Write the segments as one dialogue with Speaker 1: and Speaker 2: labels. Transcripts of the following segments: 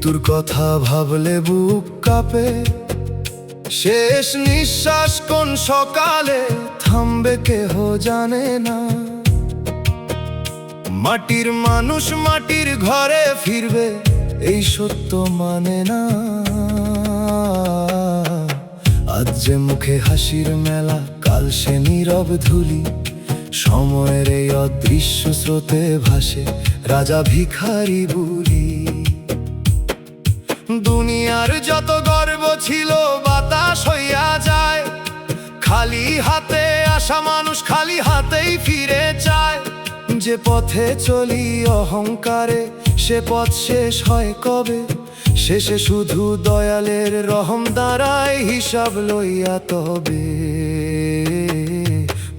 Speaker 1: মৃত্যুর কথা ভাবলে বুক কাঁপে, শেষ নিঃশ্বাস কোন সকালে থামবে কেহ জানে না। মাটির মানুষ মাটির ঘরে ফিরবে এই সত্য মানে না। আজ যে মুখে হাসির মেলা, কাল সে নীরব ধুলি। সময়ের এই অদৃশ্য স্রোতে ভাসে রাজা ভিখারি বুলি। দুনিয়ার যত গর্ব ছিল বাতাস হইয়া যায়, খালি হাতে আসা মানুষ খালি হাতেই ফিরে যায়। যে পথে চলি অহংকারে, সে পথ শেষ হয় কবে? শেষে শুধু দয়ালের রহম দাঁড়ায় হিসাব লইয়া তবে।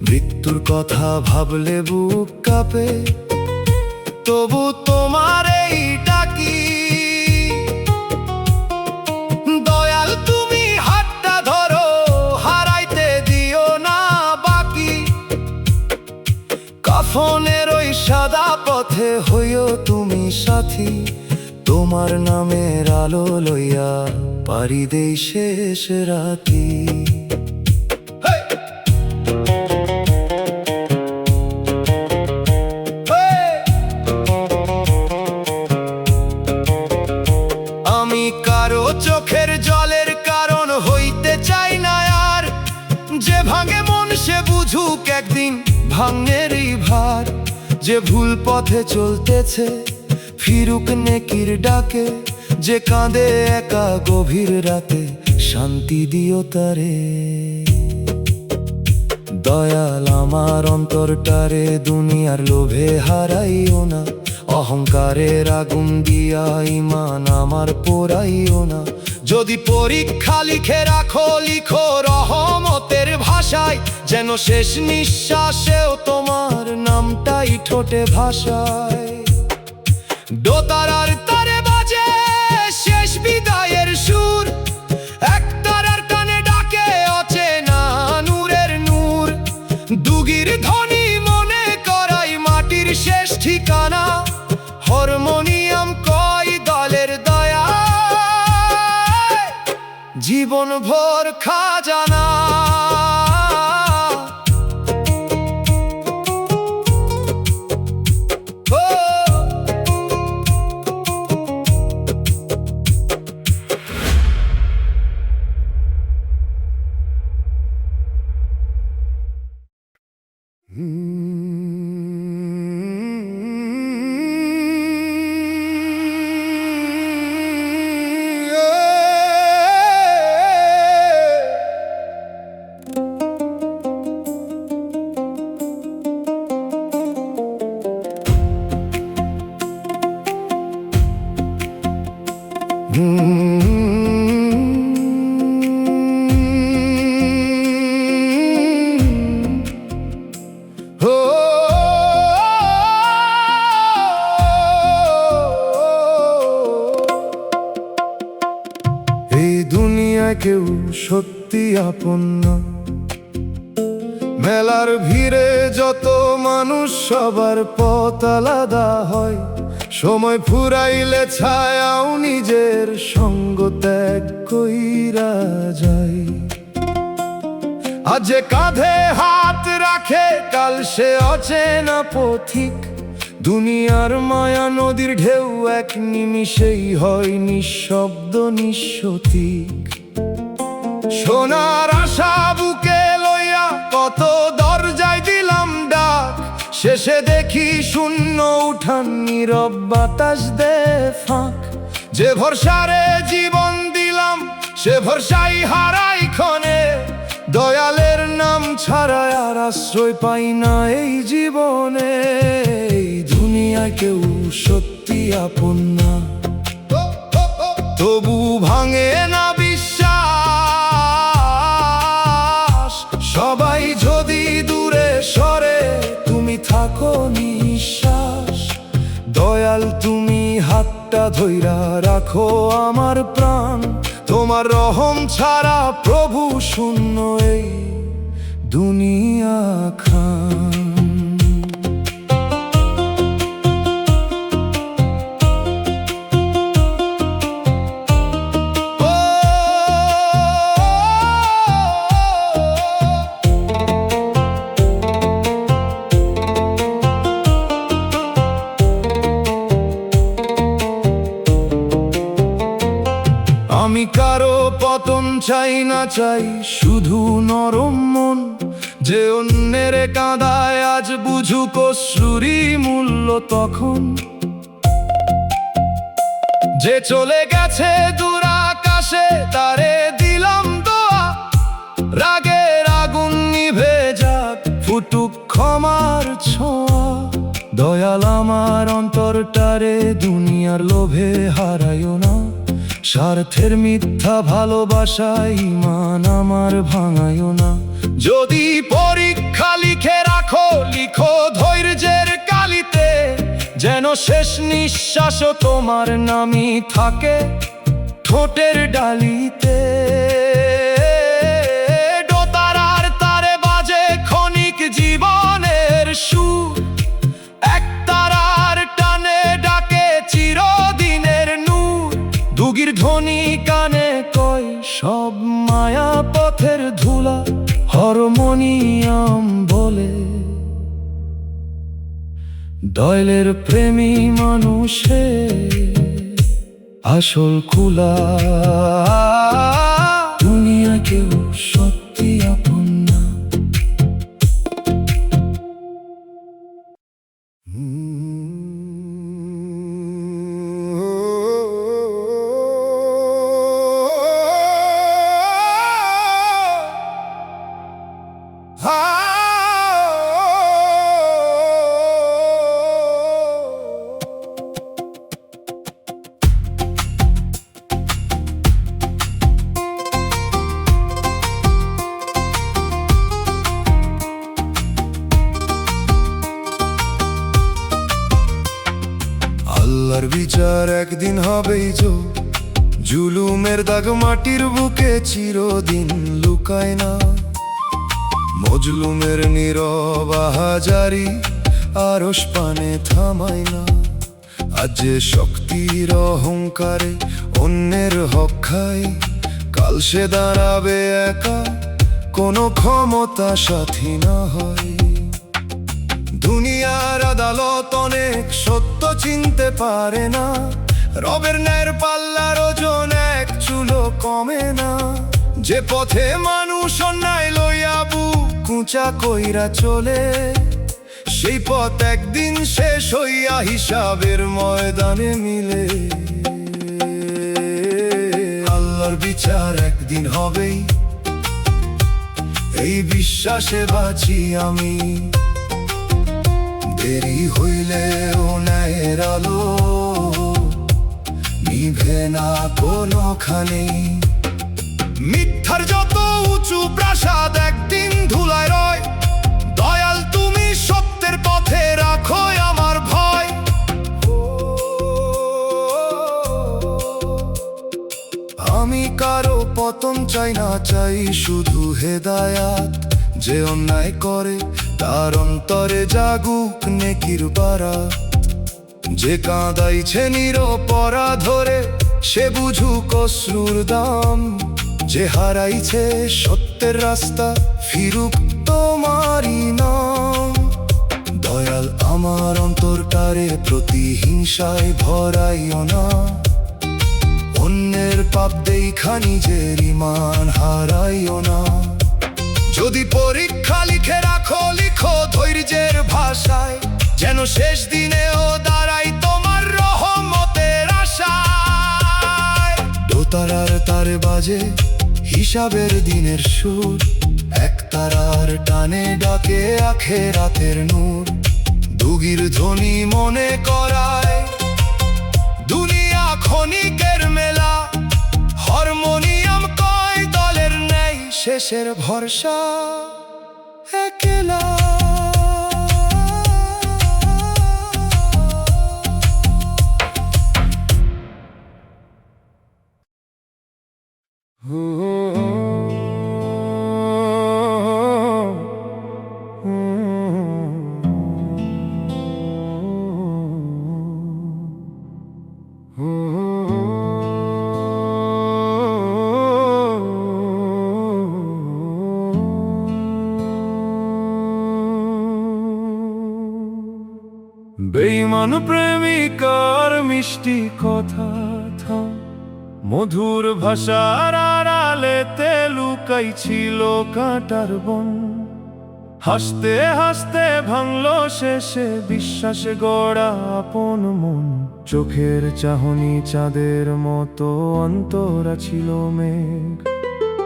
Speaker 1: মৃত্যুর কথা ভাবলে বুক কাঁপে, তবু তোমার এই ডাকি। দয়াল তুমি হাতটা ধরো, হারাইতে দিও না বাকি। কাফনের ওই সাদা পথে হইও তুমি সাথী, তোমার নামের আলো লইয়া পারি দেই শেষ রাতি। আমি কারো চোখের জলের কারণ হইতে চাই না আর। যে ভাঙে মন সে বুঝুক একদিন ভাঙেরই ভার। যে ভুল পথে চলতেছে ফিরুক নেকির ডাকে। যে কাঁদে একা গভীর রাতে শান্তি দিও তারে। দয়াল আমার অন্তরটারে দুনিয়ার লোভে হারাইও না। অহংকারের আগুন দিয়া ইমান আমার পোড়াইও না। যদি পরীক্ষা লিখে রাখো লিখো রহমতের ভাষায়, যেন শেষ নিঃশ্বাসেও তোমার নামটাই ঠোঁটে ভাষায়। দোতারার তারে বাজে শেষ বিদায়ের সুর, একতারার কানে ডাকে অচেনা নূরের নূর। দুগির ধ্বনি মনে করাই মাটির শেষ ঠিকানা। হারমোনিয়াম কয় দলের দয়া, জীবন ভর খাজানা। এই দুনিয়ায় কেউ সত্যি আপন না। মেলার ভিড়ে যত মানুষ সবার পথ আলাদা হয়। সময় ফুরাইলে ছায়াও নিজের সঙ্গ ত্যাগ কইরা যায়। আজ যে কাঁধে হাত রাখে কাল সে অচেনা পথিক। দুনিয়ার মায়া নদীর ঢেউ এক নিমিষেই হয় নিঃশব্দ নিঃসতিক। সোনার আশা বুকে লইয়া কত দরজায় দিলাম ডাক। শেষে দেখি শূন্য উঠান নীরব বাতাস দে ফাঁক। যে ভরসারে জীবন দিলাম সে ভরসাই হারাই ক্ষণে। দয়ালের নাম ছাড়া আর আশ্রয় পাই না এই জীবনে। এই দুনিয়ায় কেউ সত্যি আপন না, তবু ভাঙে না বিশ্বাস। সবাই যদি দূরে সরে তুমি থাকো নিঃশ্বাস। দয়াল তুমি হাতটা ধইরা রাখো আমার প্রাণ। তোমার রহম ছাড়া প্রভু শূন্য এই দুনিয়া খান। আমি কারো পতন চাই না, চাই শুধু নরম মন, যে অন্যের কাঁদায় আজ বুঝুক অশ্রুরই মূল্য তখন। যে চলে গেছে দূর আকাশে তারে দিলাম দোয়া, রাগের আগুন নিভে যাক, ফুটুক ক্ষমার ছোঁয়া। দয়াল আমার অন্তরটারে দুনিয়ার লোভে হারাইও না, স্বার্থের মিথ্যা ভালোবাসায় ঈমান আমার ভাঙাইও না। যদি পরীক্ষা লিখে রাখো, লিখো ধৈর্যের কালিতে, যেন শেষ নিঃশ্বাসও তোমার নামই থাকে ঠোঁটের ডালিতে। দোতারার তারে বাজে ক্ষণিক জীবনের সুর, এক তারার টানে ডাকে চিরদিনের নূর। দুগির ধ্বনি কানে কয় সব মায়া পথের ধুলা, হারমোনিয়াম বলে দয়ালের প্রেমী মানুষে আসল কুলা। দুনিয়া কেউ সত্যি আপন না। আল্লাহর বিচার একদিন হবেই, জুলুমের দাগ মাটির বুকে চিরদিন লুকায় না। মজলুমের নীরব আহাজারি আরশ পানে থামায় না। আজ যে শক্তির অহংকারে অন্যের হক খায়, কাল সে দাঁড়াবে একা, কোনো ক্ষমতা সাথী না হয়। দুনিয়ার আদালত অনেক সত্য চিনতে পারে না, রবের ন্যায়ের পাল্লার ওজন এক চুলো কমে না। যে পথে মানুষ অন্যায় লইয়া বুক উঁচা কইরা চলে, সেই পথ একদিন শেষ হইয়া হিসাবের ময়দানে মিলে। আল্লাহর বিচার একদিন হবেই, এই বিশ্বাসে বাঁচি আমি। দেরি হইলেও ন্যায়ের আলো নিভে না কোনোখানে। মিথ্যার যত উঁচু প্রাসাদ একদিন ধুলায় রয়, দয়াল তুমি সত্যের পথে রাখো আমার ভয়। আমি কারো পতন চাই না, চাই শুধু হেদায়াত। যে অন্যায় করে তার অন্তরে জাগুক নেকির বারাত। যে কাঁদাইছে নিরপরাধরে সে বুঝুক অশ্রুর দাম। যে হারাইছে সত্যের রাস্তা ফিরুক তোমারই নাম। দয়াল আমার অন্তরটারে প্রতিহিংসায় ভরাইও না, অন্যের পাপ দেখা নিজের ঈমান হারাইও না। যদি পরীক্ষা লিখে রাখো, লিখো ধৈর্যের ভাষায়, যেন শেষ দিনেও দাঁড়াই তোমার রহমতের আশায়। দোতারার তারে বাজে হিসাবের দিনের সুর, এক তারার টানে ডাকে আখেরাতের নূর। দুগির ধ্বনি মনে করায় দুনিয়া ক্ষণিকের মেলা, হারমোনিয়াম কয় দলের নেই শেষের ভরসা একলা। বেঈমান প্রেমিকার মিষ্টি কথা থাম, মধুর ভাষার আড়ালেতে লুকাই ছিল কাঁটার বন। হাসতে হাসতে ভাঙলো শেষে বিশ্বাসে গড়া আপন মন। চোখের চাহনি চাঁদের মতো, অন্তরা ছিল মেঘ।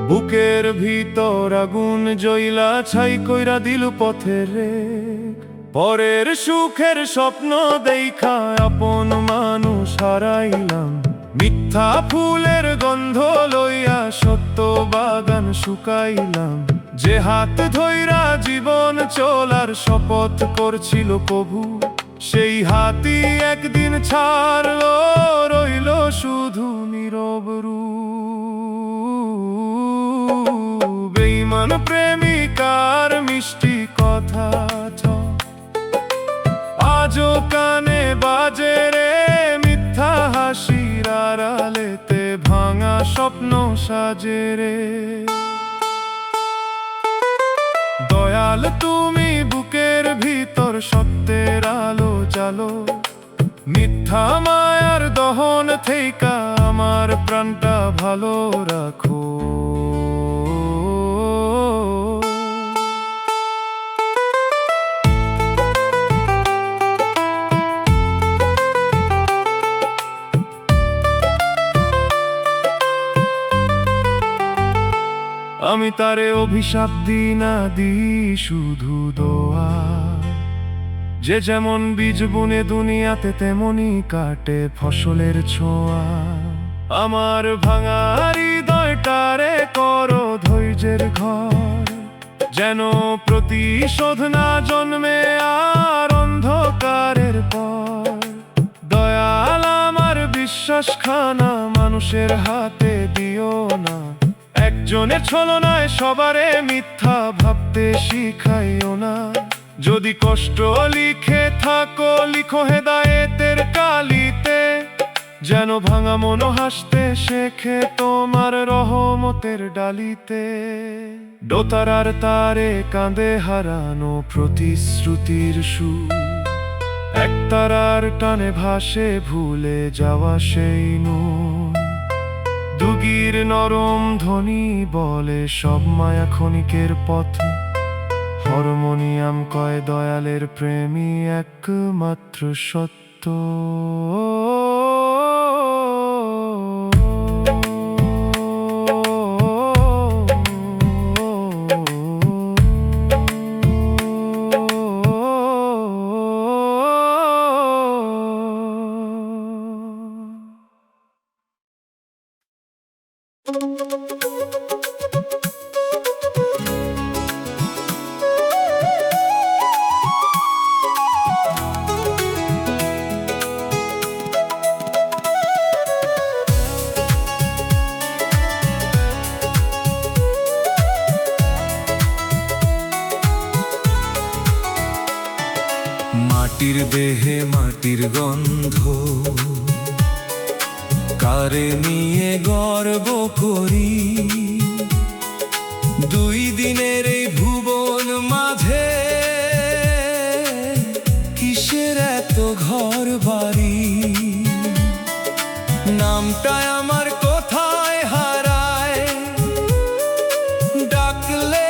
Speaker 1: বুকের ভিতর আগুন জ্বইলা ছাই কইরা দিল পথের রেখ। পরের সুখের স্বপ্ন দেইখা আপন মানুষ হারাইলাম। মিথ্যা ফুলের গন্ধ লইয়া সত্য বাগান শুকাইলাম। যে হাত ধইরা জীবন চলার শপথ করছিল কভু, সেই হাতই একদিন ছাড়লো, রইল শুধু নীরব রূপ। বেঈমান প্রেমিকার মিষ্টি কথা আজও কানে বাজে রে। মিথ্যা হাসির আড়ালেতে ভাঙা স্বপ্ন সাজে রে। দয়াল তুমি বুকের ভিতর সত্যের আলো জ্বালো। মিথ্যা মায়ার দহন থেইকা আমার প্রাণটা ভালো রাখো। আমি তারে অভিশাপ দিই না, দিই শুধু দোয়া। যে যেমন বীজ বুনে দুনিয়াতে তেমনি কাটে ফসলের ছোঁয়া। আমার ভাঙা হৃদয়টারে করো ধৈর্যের ঘর, যেন প্রতিশোধ না জন্মে আর অন্ধকারের পর। দয়াল আমার বিশ্বাস খানা মানুষের হাতে দিও না। একজনের ছলনায় সবারে মিথ্যা ভাবতে শিখাইও না। যদি কষ্ট লিখে থাকো লিখো হেদায়েতের কালিতে, যেন ভাঙা মন হাসতে শেখে তোমার রহমতের ডালিতে। দোতারার তারে কাঁদে হারানো প্রতিশ্রুতির সুর, একতারার টানে ভাসে ভুলে যাওয়া সেই নূর। দুগির নরম ধ্বনি বলে সব মায়া ক্ষণিকের পথ। হারমোনিয়াম কয় দয়ালের প্রেমী একমাত্র সত্য। মাটির দেহে মাটির গন্ধ, কারে নিয়ে গর্ব করি। দুই দিনের এই ভুবন মাঝে কিসের এত ঘর বাড়ি। নামটা আমার কোথায় হারায়, ডাকলে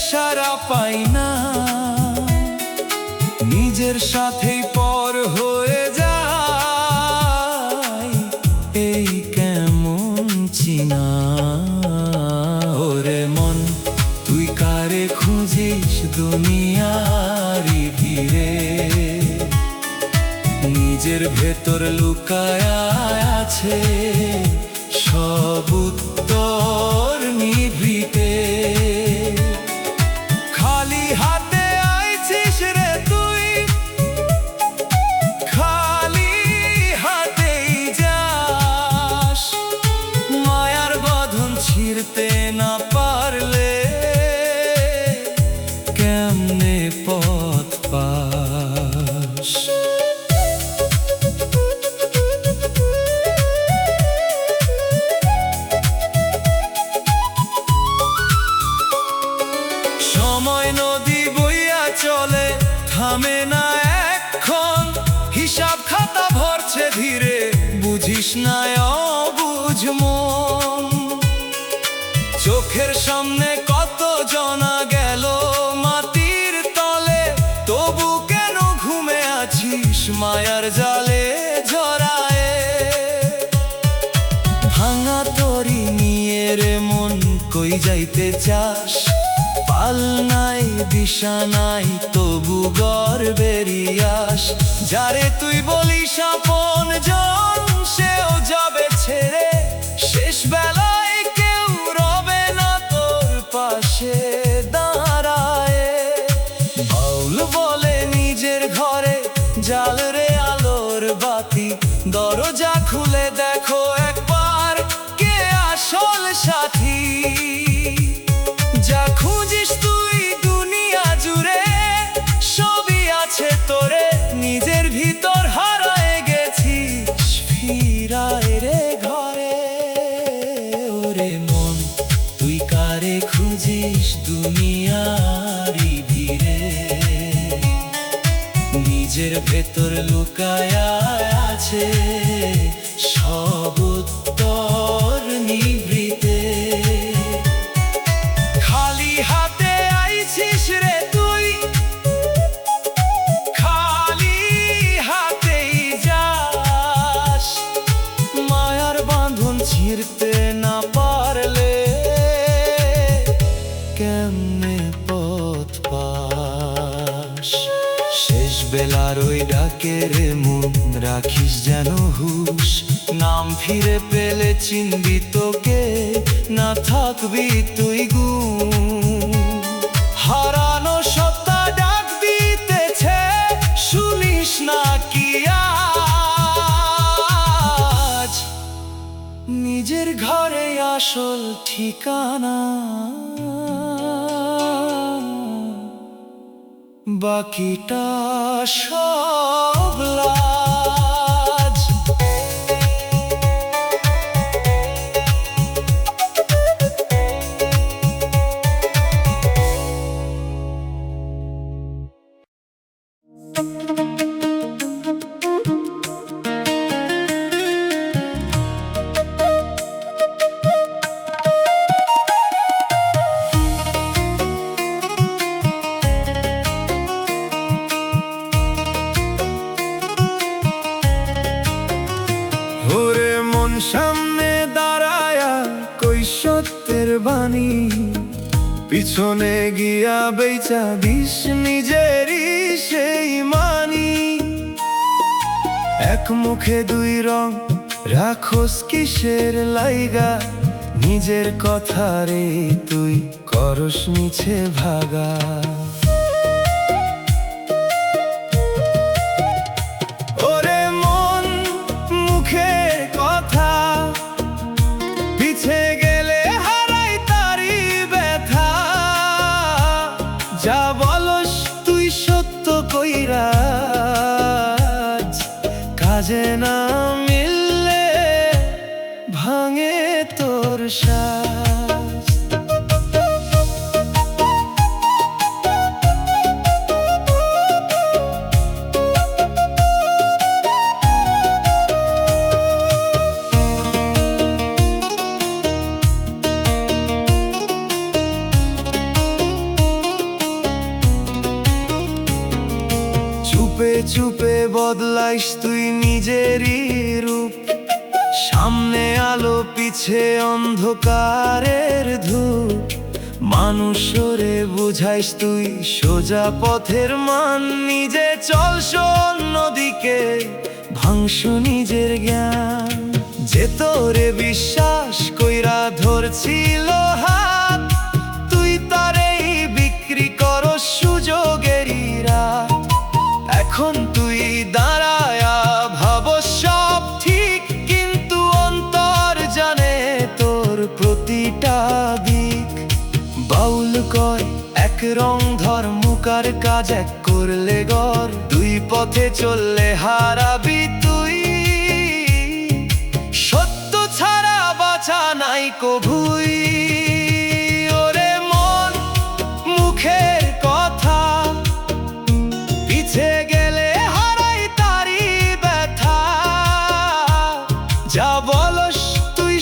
Speaker 1: সারা পাই না। নিজের সাথেই পর হয়ে যায়, এই কেমন চিনা। ওরে মন তুই কারে খুঁজিস দুনিয়ারি ভিড়ে, নিজের ভেতর লুকায় আছে সব উত্তর নিভৃতে। খালি হাতে আইছিস রে তুই, খালি হাতেই যাস। মায়ার বাঁধন ছিঁড়তে না পারলে কেমনে পথ পাস। সময় নদী বইয়া চলে, থামে না এক্ষণ। হিসাব খাতা ভরছে ধীরে, বুঝিস না অবুঝ বুঝ মন। চোখের সামনে কত জনা গেল মাটির তলে, তবু কেন ঘুমে আছিস মায়ার জালে জড়ায়ে? ভাঙা তরি নিয়ে রে মন কই যাইতে চাস? পাল নাই দিশা নাই তবু গর্বের আস। যারে তুই বলিস আপন জন সেও যাবে ছেড়ে, শেষ বেলায় কেউ রবে না তোর পাশে দাঁড়ায়। বাউল বলে নিজের ঘরে জাল রে আলোর বাতি, দরজা খুলে দেখো একবার কে আসল সাথী। যা খুঁজিস তুই দুনিয়া জুড়ে সবই আছে তোরে, নিজের ভিতর হারায় গেছিস ফিরায় রে ঘরে। ওরে মন তুই কারে খুঁজিস দুনিয়ারি ভিড়ে, নিজের ভেতর লুকায়া আছে সব উত্তর নিভৃতে। খালি হাতে আইছিস রে তুই, খালি হাতেই যাস। মায়ার বাঁধন ছিঁড়তে না পারলে কেমনে পথ পাস? শেষ বেলার ওই ডাকের মন রাখিস যেন হুঁশ, নাম ফিরে পেলে চিনবি তোকে, না থাকবি তুই গুম। হারানো সত্তা ডাক দিতেছে শুনিস না কি আজ? নিজের ঘরে আসল ঠিকানা, বাকিটা সব লাজ। ওরে মন সামনে দাঁড়ায়া কই সত্যের বাণী, পিছনে গিয়া বেচা দিস নিজেরই সেই মানি। এক মুখে দুই রং রাখোস কিসের লাইগা, নিজের কথা রে তুই করস মিছে ভাগা। ওরে মন মুখের কথা পিছে গেলে হারাই তারি ব্যথা, যা বলস তুই সত্য কইরা কাজে না মিললে ভাঙে তোর শ্বাস। চুপে চুপে বদলাইস তুই নিজেরই রূপ, সামনে আলো পিছে অন্ধকারের ধূপ। মানুষরে বুঝাইস তুই সোজা পথের মান, নিজে চলস অন্যদিকে ভাঙস নিজের জ্ঞান। যে তোরে বিশ্বাস কইরা ধরছিল হাত, তুই তারেই বিক্রি করস সুযোগেরই রাত। এখন তুই দাঁড়ায়া ভাবস সব ঠিক, কিন্তু অন্তর জানে তোর প্রতিটা দিক। বাউল কয় এক রং ধর্মকার কাজ এক করলে গর, দুই পথে চললে হারাবি তুই। সত্য ছাড়া বাঁচা নাই কভুই। ওরে মন মুখের কথা পিছে গেলে হারাই তারি ব্যথা, যা বলস তুই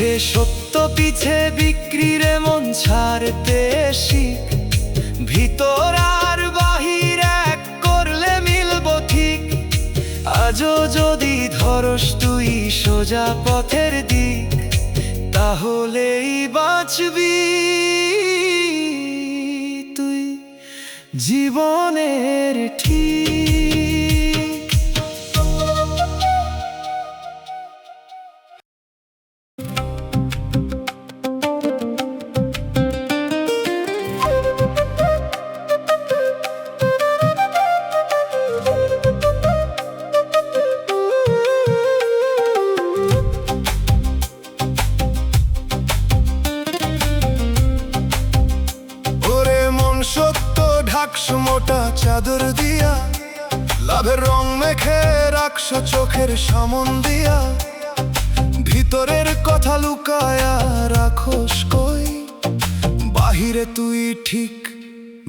Speaker 1: আগে সত্য পিছে বিক্রির মন ছাড়তে শিখ, ভিতর আর বাহির এক করলে মিলব ঠিক। আজও যদি ধরস তুই সোজা পথের দিক, তাহলেই বাঁচবি তুই জীবনের ঠিক। মোটা চাদর দিয়া লাভের রং মেখে রাখছ চোখের সামন দিয়া, ভিতরের কথা লুকায়া রাখোস কই, বাহিরে তুই ঠিক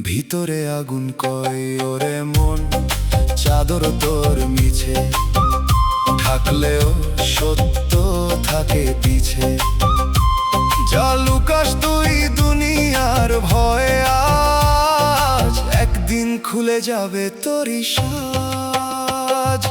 Speaker 1: ভিতরে আগুন কই। ওরে মন চাদর তোর মিছে থাকলেও সত্য থাকে পিছে, যা লুকাস তুই দুনিয়ার ভয়ে আজ একদিন খুলে যাবে তোরই সাজ।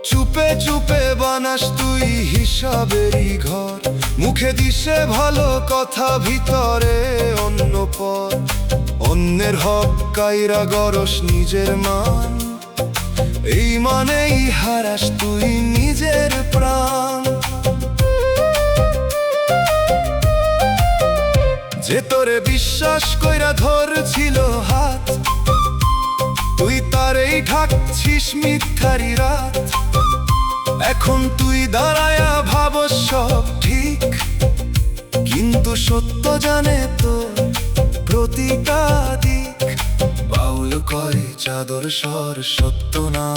Speaker 1: চুপে চুপে বানাস তুই হিসাবেরই ঘর, মুখে দিশে ভালো কথা ভিতরে অন্য পর। অন্যের হক কাইরা গরস নিজের মান, এই মানেই হারাস তুই নিজের প্রাণ। যে তোরে বিশ্বাস কইরা ধরছিল হাত, তুই তারেই ঢাকছিস মিথ্যারি রাত। এখন তুই দাঁড়ায়া ভাবস সব ঠিক, কিন্তু সত্য জানে তো প্রতিটা দিক। বাউল কয় চাদর সর সত্য না,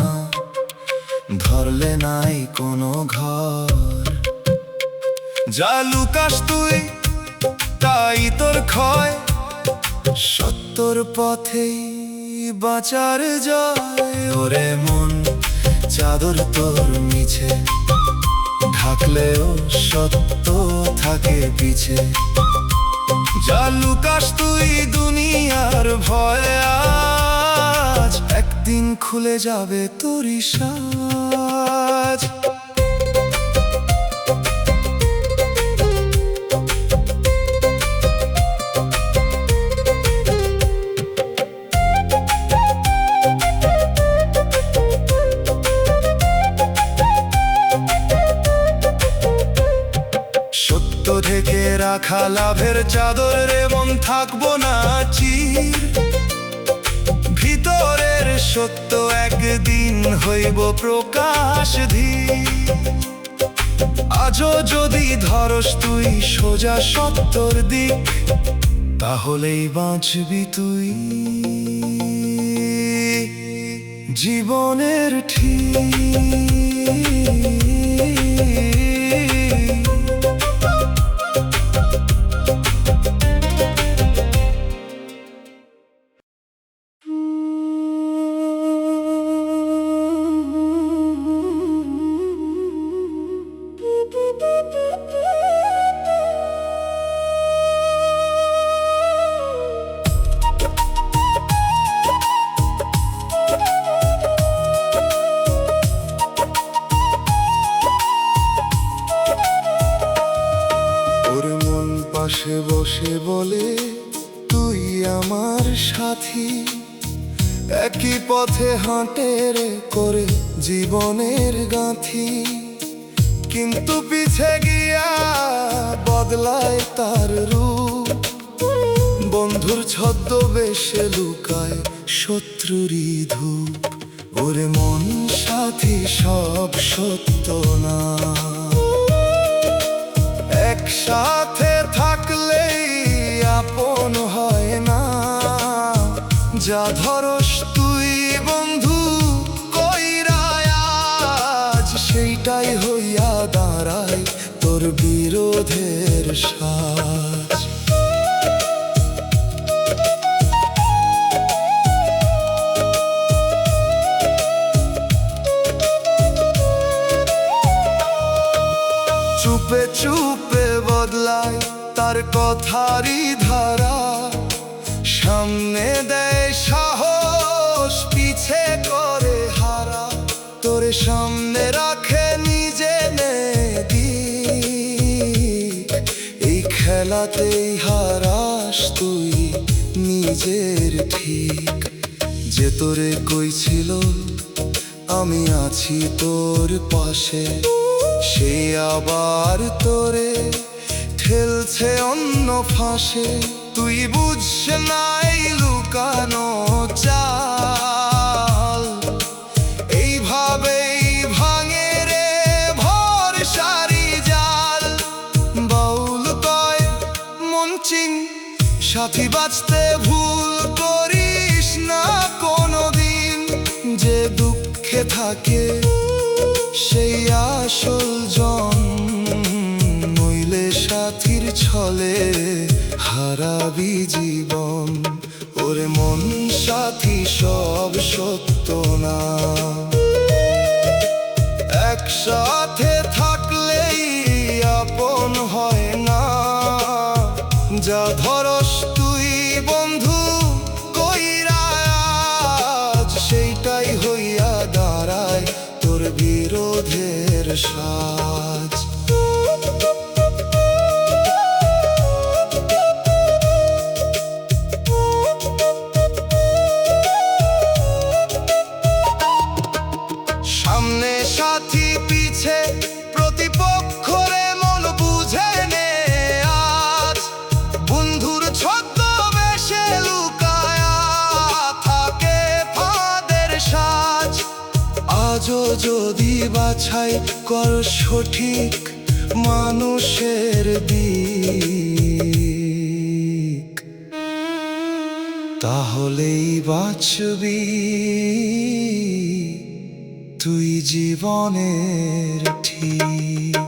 Speaker 1: ধরলে নাই কোনো ঘর। যা লুকাস তুই তাই তোর ক্ষয়, সত্যর পথেই বাঁচার জয়। ওরে মন চাদর তোর মিছে ঢাকলেও সত্য থাকে পিছে, যা লুকাস তুই দুনিয়ার ভয়ে আজ একদিন খুলে যাবে তোরই সাজ। ঢেকে রাখা লাভের চাদর রে মন থাকবো না চির, ভিতরের সত্য একদিন হইব প্রকাশ ধীর। আজও যদি ধরস তুই সোজা সত্যর দিক, তাহলেই বাঁচবি তুই জীবনের ঠিক। পাশে বসে বলে তুই আমার সাথী, একই পথে হাঁটে রে করে জীবনের গাঁথি। কিন্তু পিছে গিয়া বদলায় তার রূপ, বন্ধুর ছদ্মবেশে লুকায় শত্রুরই ধূপ। ওরে মন সাথী সব সত্য না, একসাথে থাকলেই আপন হয় না। যা ধরস তুই বন্ধু কইরা আজ, সেইটাই হইয়া তোর বিরোধের সাজ। চুপে চুপে বদলায় তার কথারই ধারা, সামনে দেয় সাহস, পিছে করে হারা। তোরে সামনে রাখে নিজে এই খেলাতেই হারাস তুই নিজের ঠিক। যে তোরে কইছিল আমি আছি তোর পাশে, সে আবার তোরে ঠেলছে অন্য ফাঁসে। তুই বুঝছ নাই লুকানো চাল, এইভাবেই ভাঙে রে ভরসারি জাল। বাউল কয় মন চিন সাথী বাঁচতে ভুল করিস না কোনোদিন। যে দুঃখে থাকে সেই আসল জন, নইলে সাথীর ছলে হারাবি জীবন। ওরে মন সাথী সব সত্য না, একসাথে থাকলেই আপন হয় না। যা ধরস তুই বন্ধু কইরা আজ, সেইটাই হইয়া দাঁড়ায় তোর বিরোধের সাজ। সামনে সাথী পিছে প্রতিপক্ষ রে মন বুঝে নে আজ। বন্ধুর ছদ্মবেশে লুকায়া থাকে ফাঁদের সাজ। আজও যদি বাছাই কর সঠিক মানুষের দিক, তাহলেই বাঁচবি তুই জীবনের ঠিক।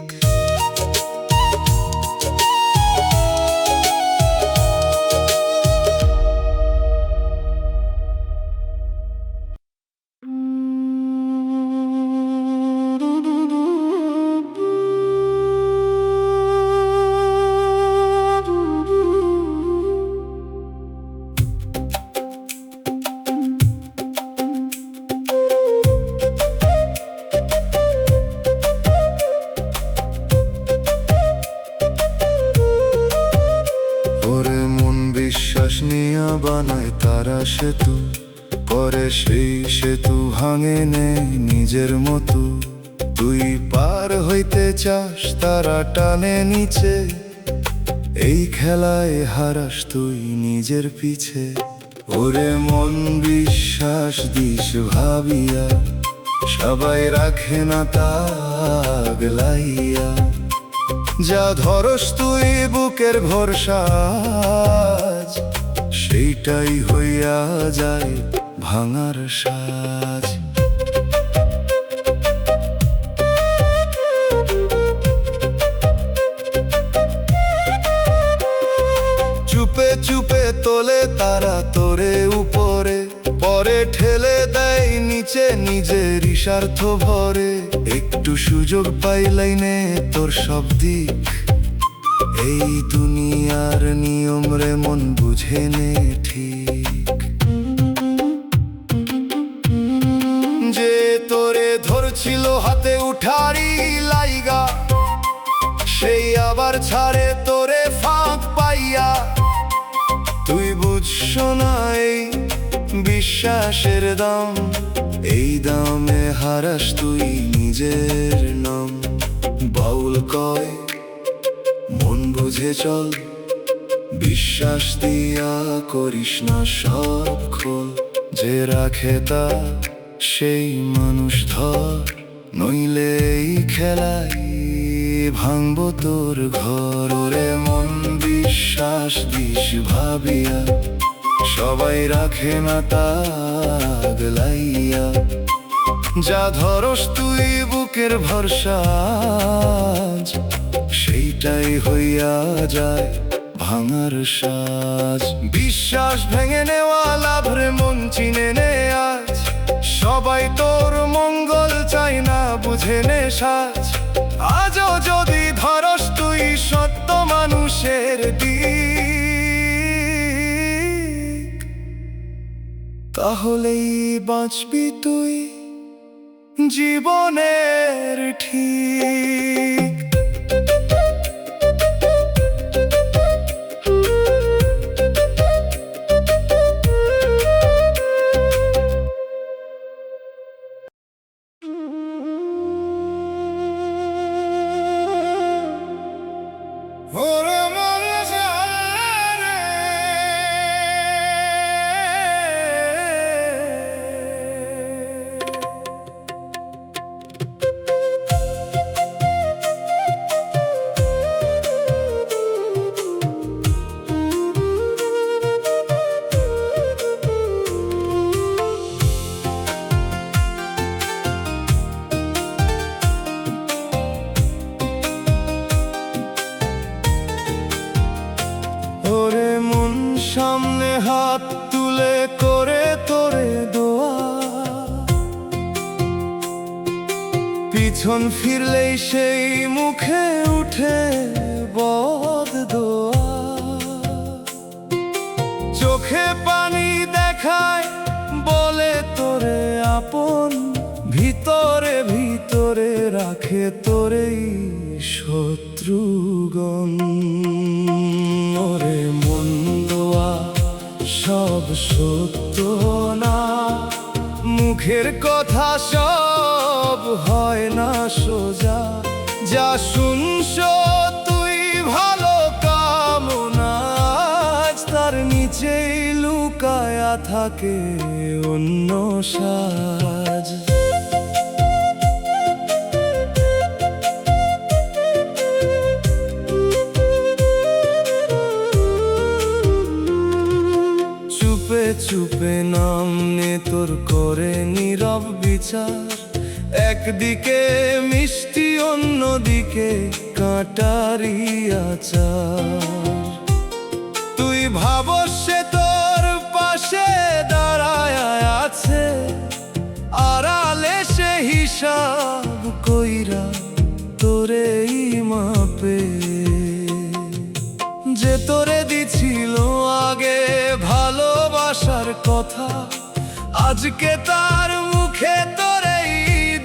Speaker 1: নিয়া বানায় তারা সেতু, পরে সেই সেতু ভাঙে নেয় নিজের মতো। তুই পার হইতে চাস তারা টানে নিচে, এই খেলায় হারাস তুই নিজের পিছে। ওরে মন বিশ্বাস দিস ভাবিয়া, সবাই রাখে না তাগলাইয়া। যা ধরস তুই বুকের ভরসা, সেইটাই হইয়া যায় ভাঙার সাজ। চুপে চুপে তোলে তারা তোরে উপরে, পরে ঠেলে দেয় নিচে নিজের স্বার্থ ভরে। একটু সুযোগ পাইলাই নে তোর সব দিক, এই দুনিয়ার নিয়ম রে মন বুঝে নে ঠিক। যে তোরে ধরছিল হাতে উঠারি লাইগা, সেই আবার ছাড়ে তোরে ফাঁক পাইয়া। তুই বুঝছ না এই বিশ্বাসের দাম, এই দামে হারাস তুই নিজের নাম। বাউল কয় মন বুঝে চল, বিশ্বাস দিয়া করিস না সব খোল। যে রাখে তা সেই মানুষ ধর, নইলে এই খেলাই ভাঙবো তোর ঘর। ওরে মন বিশ্বাস দিস ভাবিয়া, সবাই রাখে না তাগলাইয়া। যা ধরস তুই বুকের ভরসা, এটাই হইয়া যায় ভাঙার সাজ। বিশ্বাস ভেঙে নেওয়া লাভ রে মন চিনে নে আজ, সবাই তোর মঙ্গল চাই না বুঝে নে সাজ। আজও যদি ধরস তুই সত্য মানুষের দিক, তাহলেই বাঁচবি তুই জীবনের ঠিক। ওরে মন সামনে হাত তুলে করে তোরে দোয়া, পিছন ফিরলেই সেই মুখে উঠে বদ দোয়া। চোখে পানি দেখায় বলে তোরে আপন, ভিতরে ভিতরে রাখে তোরেই শত্রুগণ। ওরে মন দোয়া সব সত্য না, মুখের কথা সব হয় না সোজা। যা শুনছ তুই ভালো কামনা, আজ তার নিচেই লুকায়া থাকে অন্য সাজ। চুপে চুপে নামনে তোর করে নীরব বিচার, একদিকে মিষ্টি অন্যদিকে কাঁটারি আচার। তুই ভাবস সে তোর পাশে দাঁড়ায় আছে, আড়ালে সে হিসাব কইরা তোরেই মাপে। যে তোরে দিছিল আগে ভালোবাসার কথা, আজকে তার মুখে তোরেই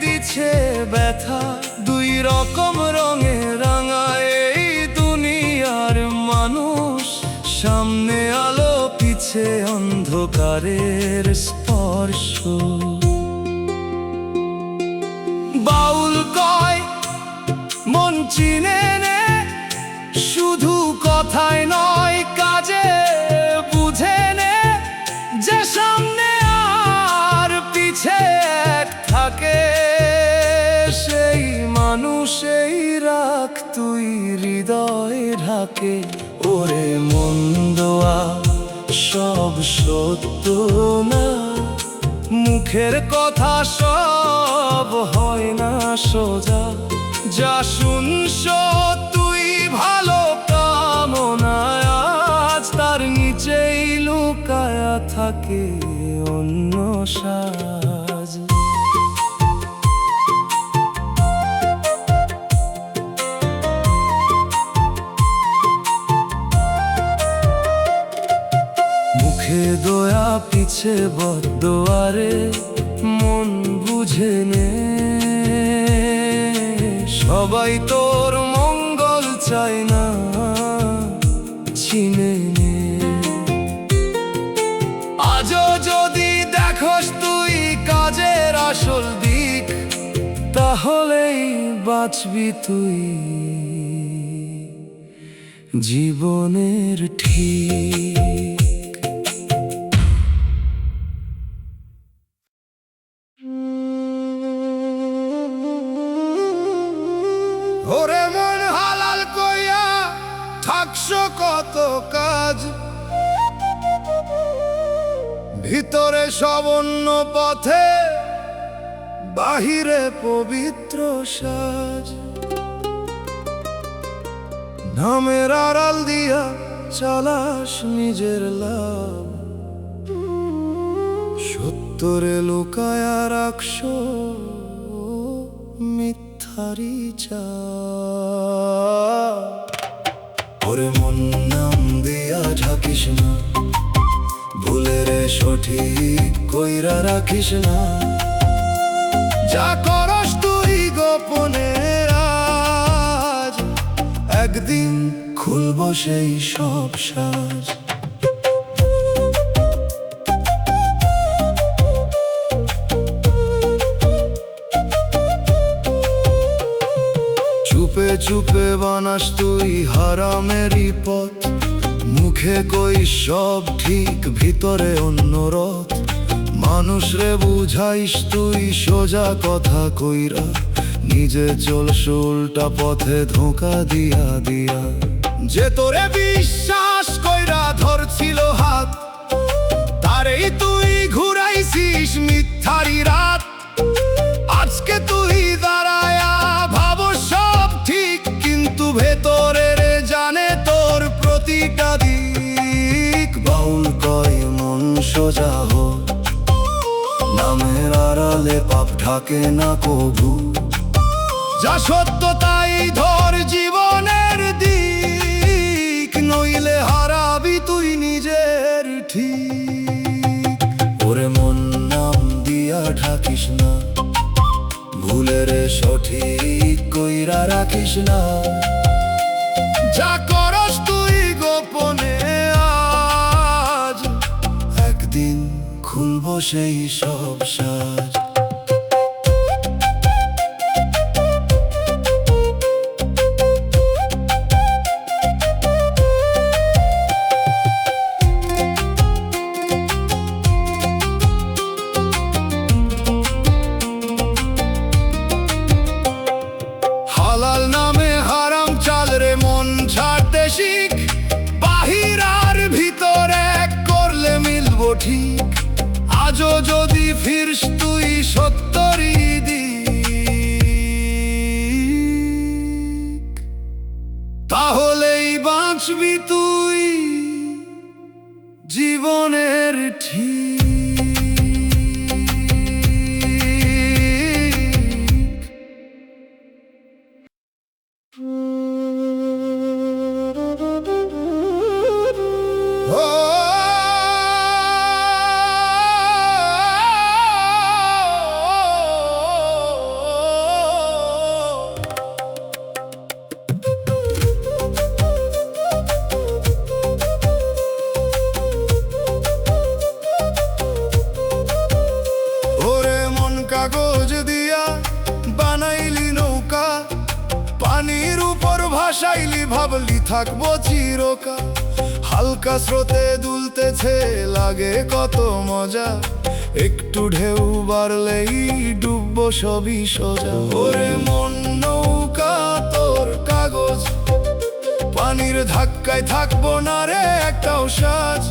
Speaker 1: দিছে ব্যথা। দুই রকম রঙে রাঙা এই দুনিয়ার মানুষ, সামনে আলো পিছে অন্ধকারের স্পর্শ। বাউল কয় মন চিনে নে, শুধু কথায় নয় কাজে বুঝে নে। যে সামনে আর পিছে এক থাকে, সেই মানুষেই রাখ তুই হৃদয় ঢাকে। ওরে মন দোয়া সব সত্য না, মুখের কথা সব হয় না সোজা। যা শুনছ তুই ভালো কামনা, আজ তার নিচেই লুকায়া থাকে অন্য সাজ। মুখে দয়া পিছে বদদোয়ারে মন বুঝে নে। সবাই তোর মঙ্গল চায় না চিনে নে। আজও যদি দেখোস তুই কাজের আসল দিক, তাহলেই বাঁচবি তুই জীবনের ঠিক। ওরে মন হালাল কইয়া থাকছো কত কাজ, ভিতরে সব অন্য পথে বাহিরে পবিত্র সাজ। নামের আড়াল দিয়া চালাস নিজের লাভ, সত্তরে লুকায়া রাখস মিথ্যারি চা। ওরে মন নাম দিয়া ঢাকিস না, ভুলের সঠিক কইরা রাখিস না। যা করস তুই গোপনে আজ, একদিন খুলব সেই সব সাজ। চুপে চুপে বানাস তুই হারামেরই পথ, মুখে কই সব ঠিক ভিতরে অন্য রথ। মানুষ রে বুঝাইস তুই সোজা কথা কইরা, নিজে চলস উল্টা পথে ধোঁকা দিয়া দিয়া। যে তোরে বিশ্বাস কইরা ধরছিল হাত, তারেই তুই ঘুরাইছিস মিথ্যারি রাত। আজকে তুই দাঁড়ায়া ভাবো সব ঠিক, কিন্তু ভেতরে রে জানে তোর প্রতিটা দিক। বাউল কয় মন সোজা হোক, নামের আড়ালে পাপ ঢাকে না কভু। যা সত্য তাই ধর জীবনের দিক, নইলে হারাবি তুই নিজের ঠিক। ওরে মন নাম দিয়া ঢাকিস না, ভুলের সঠিক কইরা রাখিস না। যা করস তুই গোপনে আজ, একদিন খুলব সেই সব সাজ। হালাল নামে হারাম চাল রে মন ছাড়তে শিখ, বাহির আর ভিতর এক করলে মিলব ঠিক। আজও যদি ফিরস তুই সত্তরি দিক, তাহলেই বাঁচবি তুই জীবনের ঠিক। কাগজ দিয়া বানাইলি নৌকা, পানির উপর ভাসাইলি ভাবলি থাকবো চিরকাল। হালকা স্রোতে দুলতেছে লাগে কত মজা, একটু ঢেউ বাড়লেই ডুববো সবই সোজা। ওরে মন নৌকা তোর কাগজ, পানির ধাক্কায় থাকবো না রে একটাও সাজ।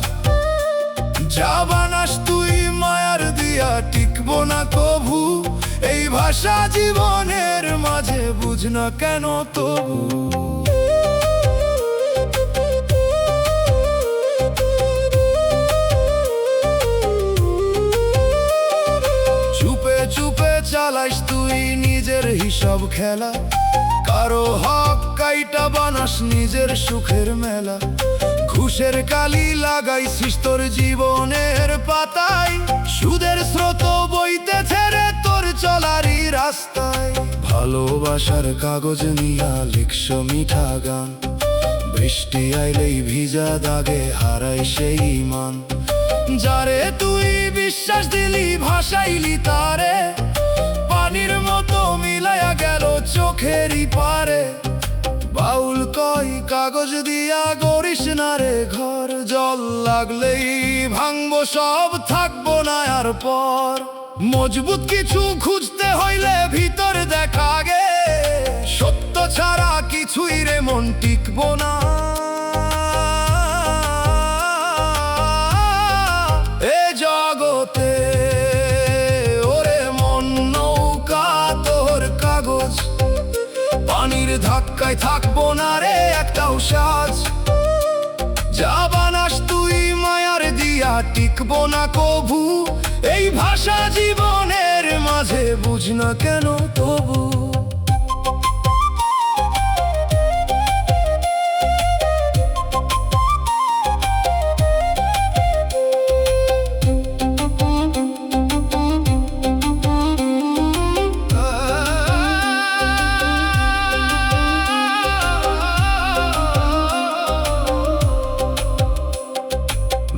Speaker 1: যা বানাস তুই মায়ার দিয়া টিকবো না কভু, এই ভাষা জীবনের মাঝে বুঝ না কেন তবু। চুপে চুপে চালাইস তুই নিজের হিসাব খেলা, কারো হক কাইটা বানাস নিজের সুখের মেলা। ঘুষের কালি লাগাইছিস তোর জীবনের পাতায়, সুদের স্রোত বইতেছে রে তোর চলারই রাস্তায়। ভালোবাসার কাগজ নিয়া লিখস মিঠা গান, বৃষ্টি আইলেই ভিজা দাগে হারাই সেই মান। যারে তুই বিশ্বাস দিলি ভাসাইলি তারে, পানির মতো মিলায়া গেল চোখেরই পারে। বাউল কই কাগজ দিয়া গড়িস না রে ঘর, জল লাগলেই ভাঙবো সব থাকবো না আর পর। মজবুত কিছু খুঁজতে হইলে ভিতর দেখা গে, সত্য ছাড়া কিছুই রে মন টিকবো না। এ জগতে ওরে মন নৌকা তোর কাগজ, পানির ধাক্কায় থাকবো না রে একটাও সাজ। যা বানাস তুই মায়ার দিয়া টিকবো না কভু, এই ভাষা জীবনের মাঝে বুঝ না কেন তবু।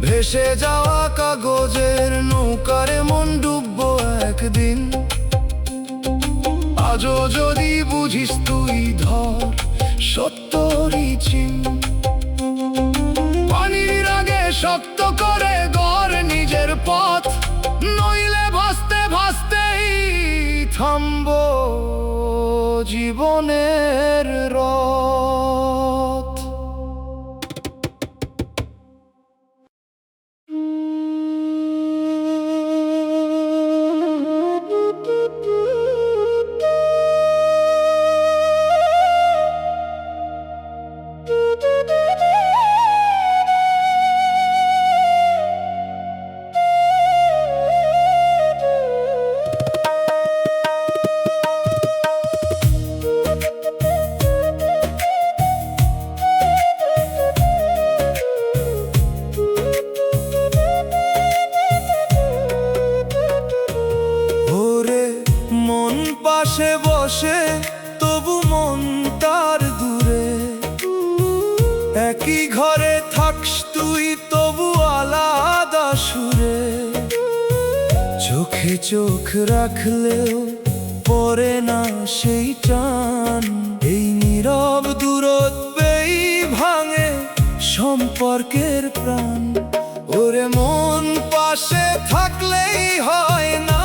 Speaker 1: ভেসে যাওয়া কাগজের নৌকারে মন ডুববো একদিন। আজও যদি বুঝিস তুই ধর সত্যরই চিন। পানির আগে শক্ত করে গড় নিজের পথ, নইলে ভাসতে ভাসতেই থামবো জীবনের রথ। পাশে বসে তবু মন তার দূরে, একই ঘরে থাকস তুই তবু আলাদা সুরে। চোখে চোখ রাখলেও পরে না সেই টান, এই নীরব দূরত্বেই ভাঙে সম্পর্কের প্রাণ। ওরে মন পাশে থাকলেই হয় না,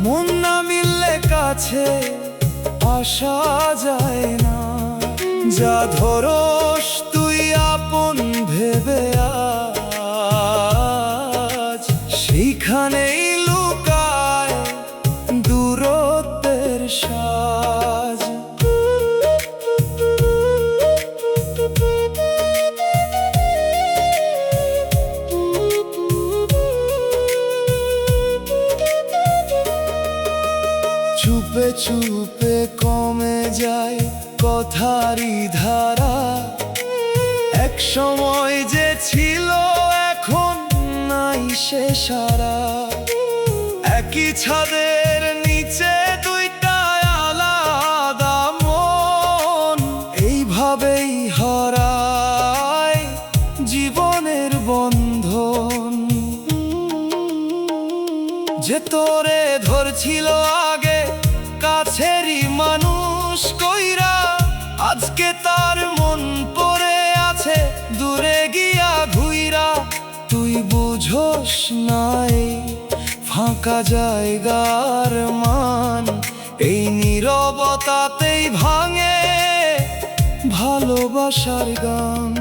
Speaker 1: মন না মিললে কাছে আসা যায় না। যা ধরস তুই আপন ভেবে আজ, সেইখানেই লুকায় দূরত্বের সাজ। চুপে চুপে কমে যায় কথারই ধারা, এক সময় যে ছিল এখন নাই সে সারা। একই ছাদের নিচে দুইটা আলাদা মন, এইভাবেই হারায় জীবনের বন্ধন। যে তোরে ধরছিল আগে কাছেরই মানুষ কইরা, আজকে তার মন পড়ে আছে দূরে গিয়া ঘুইরা। তুই বুঝোস নাই ফাঁকা জায়গার মান, এই নীরবতাতেই ভাঙে ভালোবাসার গান।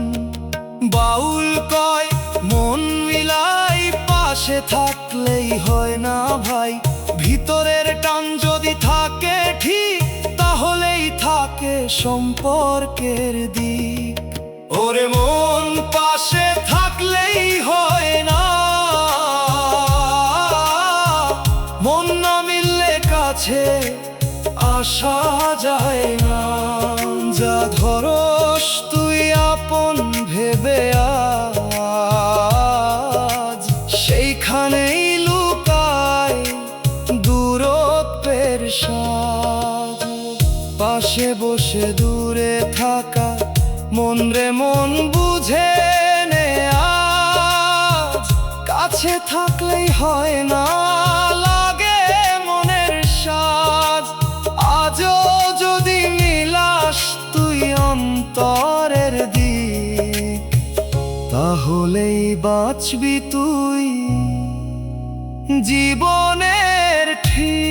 Speaker 1: বাউল কয় মন মিলাই পাশে থাকলেই হয় না ভাই, ভিতরের টান যদি থাকে ঠিক তাহলেই থাকে সম্পর্কের দিক। ওরে মন পাশে থাকলেই হয় না, মন না মিললে কাছে আসা যায় না। যা ধরস তুই আপন ভেবে আজ, সেইখানেই লুকায় দূরত্বের সাজ। পাশে বসে দূরে থাকা মন রে মন বুঝে নে আজ, কাছে থাকলেই হয় না লাগে মনের সাজ। আজও যদি মিলাস তুই অন্তরের দিক, তাহলেই বাঁচবি তুই জীবনের ঠিক।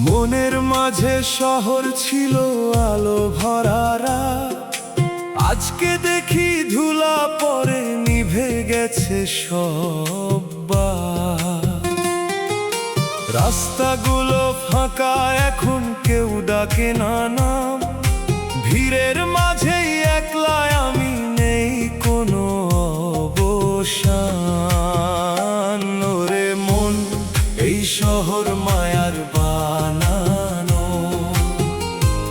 Speaker 1: মনের মাঝে শহর ছিল আলো ভরা রাত, আজকে দেখি ধুলা পরে নিভে গেছে সব বাত। রাস্তাগুলো ফাঁকা, এখন কেউ ডাকে না নাম, ভিড়ের মাঝেই একলা আমি, নেই কোনো অবসান। ওরে মন, এই শহর মায়ার বানানো,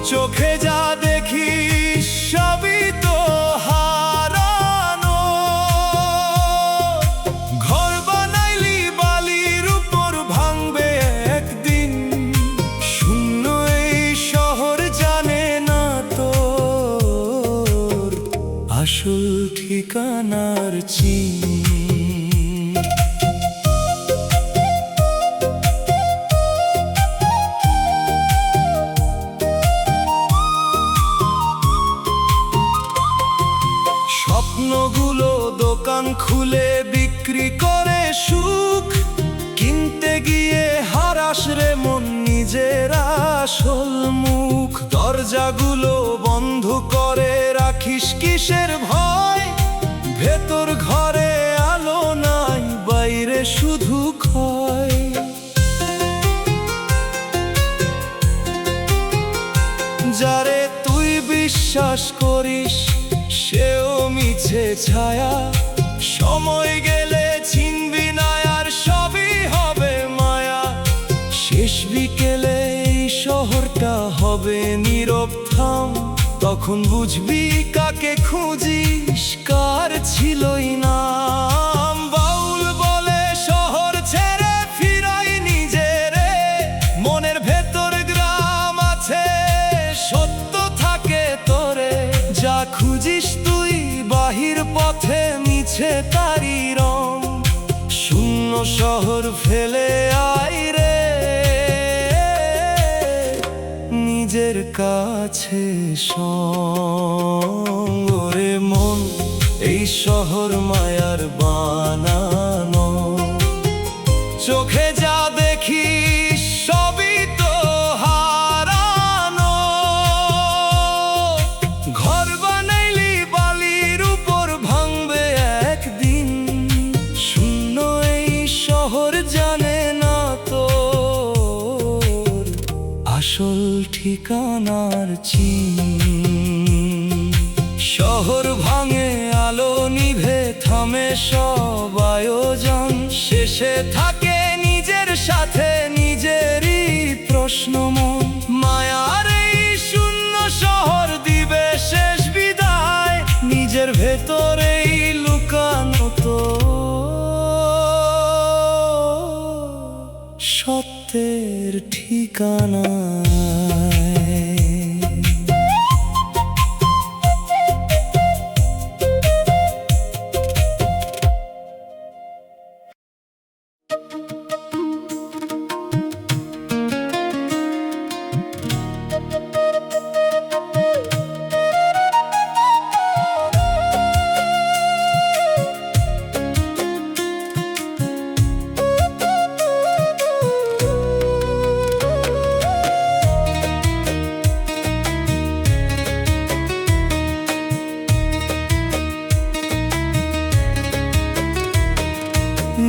Speaker 1: চোখে যা দেখি সবই তো হারানো। ঘর বানাইলি বালির উপর, ভাঙবে একদিন, শূন্য এই শহর জানে না তোর আসল ঠিকানার চিন। স্বপ্নগুলো দোকান খুলে বিক্রি করে সুখ, কিনতে গিয়ে হারাস রে মন নিজের আসল মুখ। দরজাগুলো বন্ধ করে রাখিস কিসের ভয়, ভেতর ঘরে আলো নাই, বাইরে শুধু ক্ষয়। যারে তুই বিশ্বাস করিস সেও মিছে ছায়া, সময় গেলে চিনবি না আর সবই হবে মায়া। শেষ বিকেলে এই শহরটা হবে নীরব থাম, তখন বুঝবি কাকে খুঁজিস, কার ছিলই নাম। বাউল বলে শহর ছেড়ে ফিরাই নিজেরে, মনের ভেতর গ্রাম আছে, সত্য থাকে তোরে। যা খুঁজিস তুই বাহির পথে, মিছে তারি রং, শূন্য শহর ফেলে আয় রে নিজের কাছে সঙ্গ। ওরে মন, এই শহর মায়ার বানানো, চোখে যা দেখি সবই তো হারানো। ঘর বানাইলি বালির উপর, ভাঙবে একদিন, শূন্য এই শহর জানে না তোর আসল ঠিকানার চিন। শহর ভাঙে, আলো নিভে, থামে সব আয়োজন, শেষে থাকে নিজের সাথে নিজেরই প্রশ্ন মন। মায়ার এই শূন্য শহর দিবে শেষ বিদায়, নিজের ভেতরেই লুকানো তো সত্যের ঠিকানা।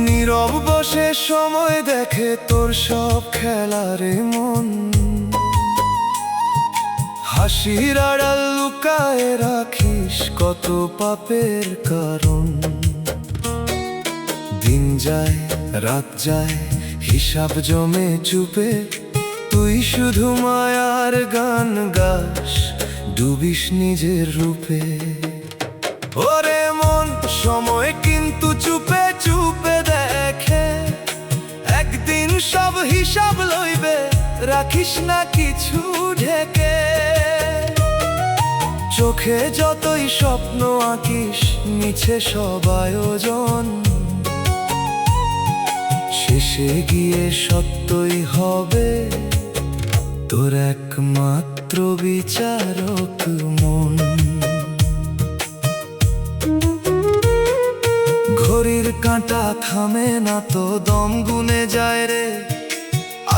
Speaker 1: নীরব বসে সময় দেখে তোর সব খেলারে মন, হাসির আড়াল লুকায় রাখিস কত পাপের কারণ। দিন যায় রাত যায়, হিসাব জমে চুপে, তুই শুধু মায়ার গান গাস, ডুবিস নিজের রূপে। ওরে মন, সময় কিন্তু চুপে চুপে দেখে, একদিন সব হিসাব লইবে, রাখিস না কিছু ঢেকে। চোখে যতই স্বপ্ন আঁকিস, মিছে সব আয়োজন, শেষে গিয়ে সত্যই হবে তোর একমাত্র বিচারক মন। ঘড়ির কাঁটা থামে না তো, দম গুনে যায় রে,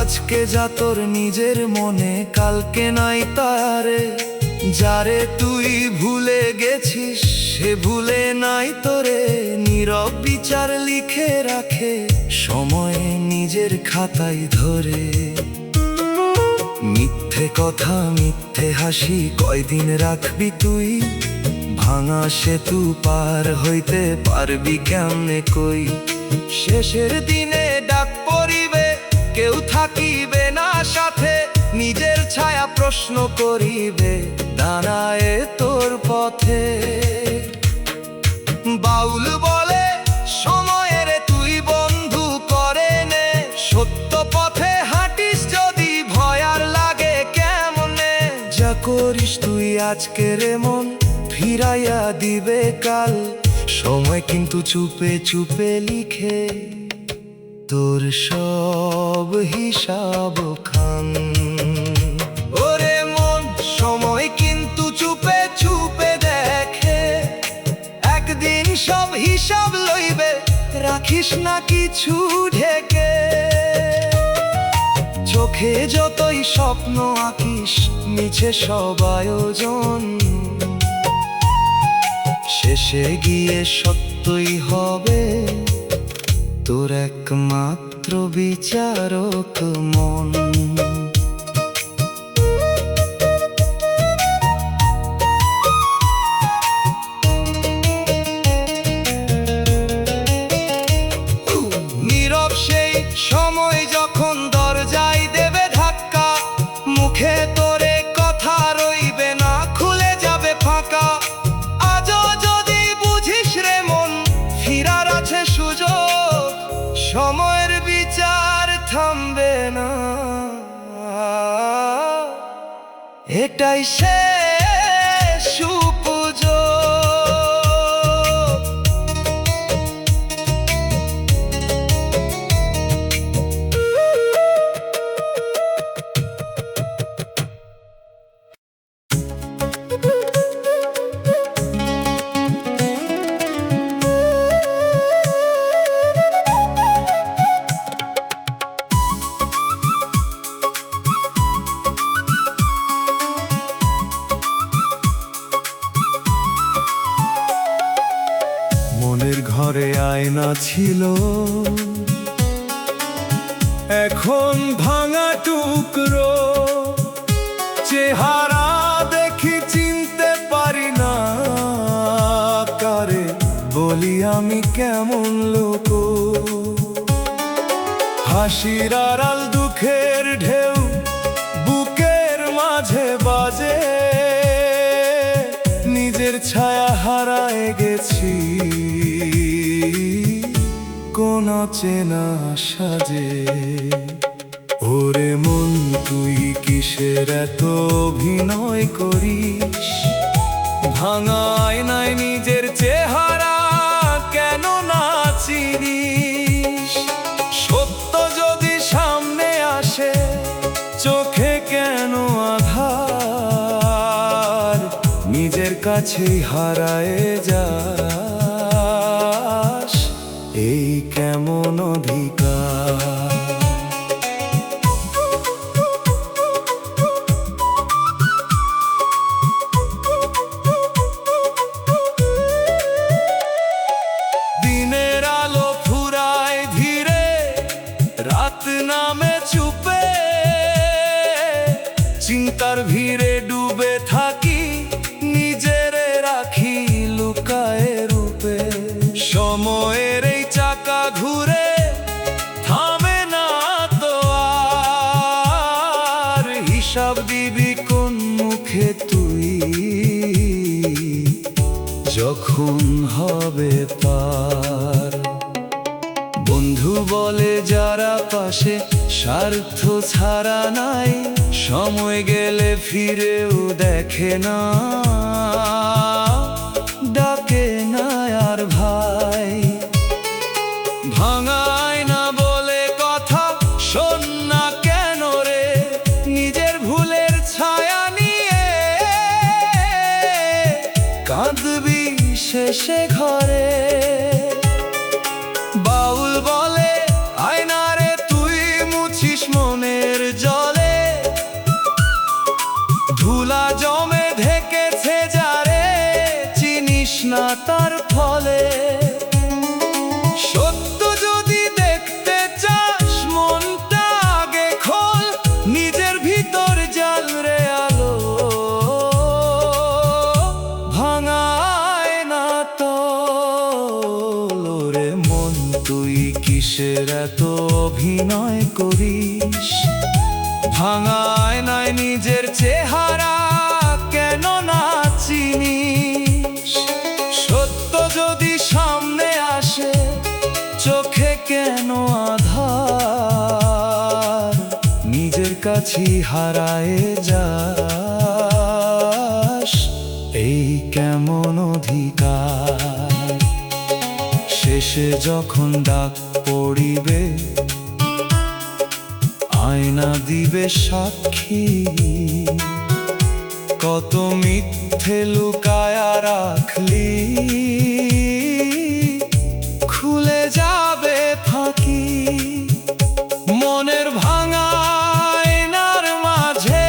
Speaker 1: আজকে যা তোর নিজের মনে, কালকে নাই তারে। যারে তুই ভুলে গেছিস সে ভুলে নাই তোরে। নীরব বিচার লিখে রাখে সময় নিজের খাতায় ধরে। মিথ্যে কথা মিথ্যে হাসি কয়দিন রাখবি তুই? ভাঙা সেতু পার হইতে পারবি কেমনে কই? শেষের দিনে ডাক পড়িবে, কেউ থাকিবে না সাথে। নিজের ছায়া প্রশ্ন করিবে, দাঁড়ায় তোর পথে। বাউল বলে সময়ের তুই বন্ধু করে নে। সত্য পথে হাঁটিস যদি ভয় আর লাগে কেমনে। যা করিস তুই আজকের মন ফিরাইয়া দিবে কাল। সময় কিন্তু চুপে চুপে লিখে তোর সব হিসাব খান। ওরে মন, সময় কিন্তু চুপে চুপে দেখে, একদিন সব হিসাব লইবে। রাখিস না কিছু ঢেকে। চোখে যতই স্বপ্ন আঁকিস মিছে সব আয়োজন, শেষে গিয়ে সত্যই হবে তোর একমাত্র বিচারক মন। নীরব সেই সময় যখন দরজায় দেবে ধাক্কা, মুখে তোরে কথা রইবে না, খুলে যাবে ফাঁকা। আজও যদি বুঝিস রে মন, ফিরার আছে সুযোগ। সময়ের বিচার থামবে না, এটাই শেষ সুযোগ। মনের ঘরে আয়না ছিল, এখন ভাঙা টুকরো। চেহারা দেখি চিনতে পারি না, কারে বলি আমি কেমন লোক। হাসির আড়াল দুঃখের ঢেউ বুকের মাঝে বাজে। নিজের ছায়া হারায় গেছি কোন চেনা সাজে। ওরে মন, তুই কিসের এত অভিনয় করিস? ভাঙা আয়নায় নিজের চেহারা কেন না চিনিস? সত্য যদি সামনে আসে চোখে কেন আধার? নিজের কাছেই হারায় যাস, এই কেমন অধিকার? দিনের আলো ফুরায় ধীরে, রাত নামে চুপে। চিন্তার ভিড়ে ডুবে থাকি, নিজের রাখি লুকায় রূপে। সময়ের এই চাকা ঘুরে থামে না তো আর। হিসাব দিবি কোন মুখে তুই যখন হবে পার? বন্ধু বলে যারা পাশে স্বার্থ ছাড়া নাই, সময় গেলে ফিরেও দেখে না, ডাকে না আর ভাই। ভাঙায় না বলে কথা শোন না কেন রে? নিজের ভুলের ছায়া নিয়ে কাঁদবি শেষে ঘরে। বাউল বলে আয়নারে তুই মুছিস মনে চোখের জলে ধুলা জমে ঢেকেছে যারে, চিনিস না তার ফলে। সত্য যদি দেখতে চাস মনটা আগে খোল, নিজের ভিতর জ্বাল রে আলো, ভাঙায় না তো রে মন। তুই কিসের এত অভিনয় করিস, ভাঙায় নাই নিজের চেহারা কেন না চিনিস? সত্য যদি সামনে আসে চোখে কেন আধার, নিজের কাছেই হারায় যাস, এই কেমন অধিকার? শেষে যখন ডাক পড়িবে আয়না দিবে সাক্ষী, কত মিথ্যে লুকায়া রাখলি, খুলে যাবে ফাঁকি। মনের ভাঙা আয়নার মাঝে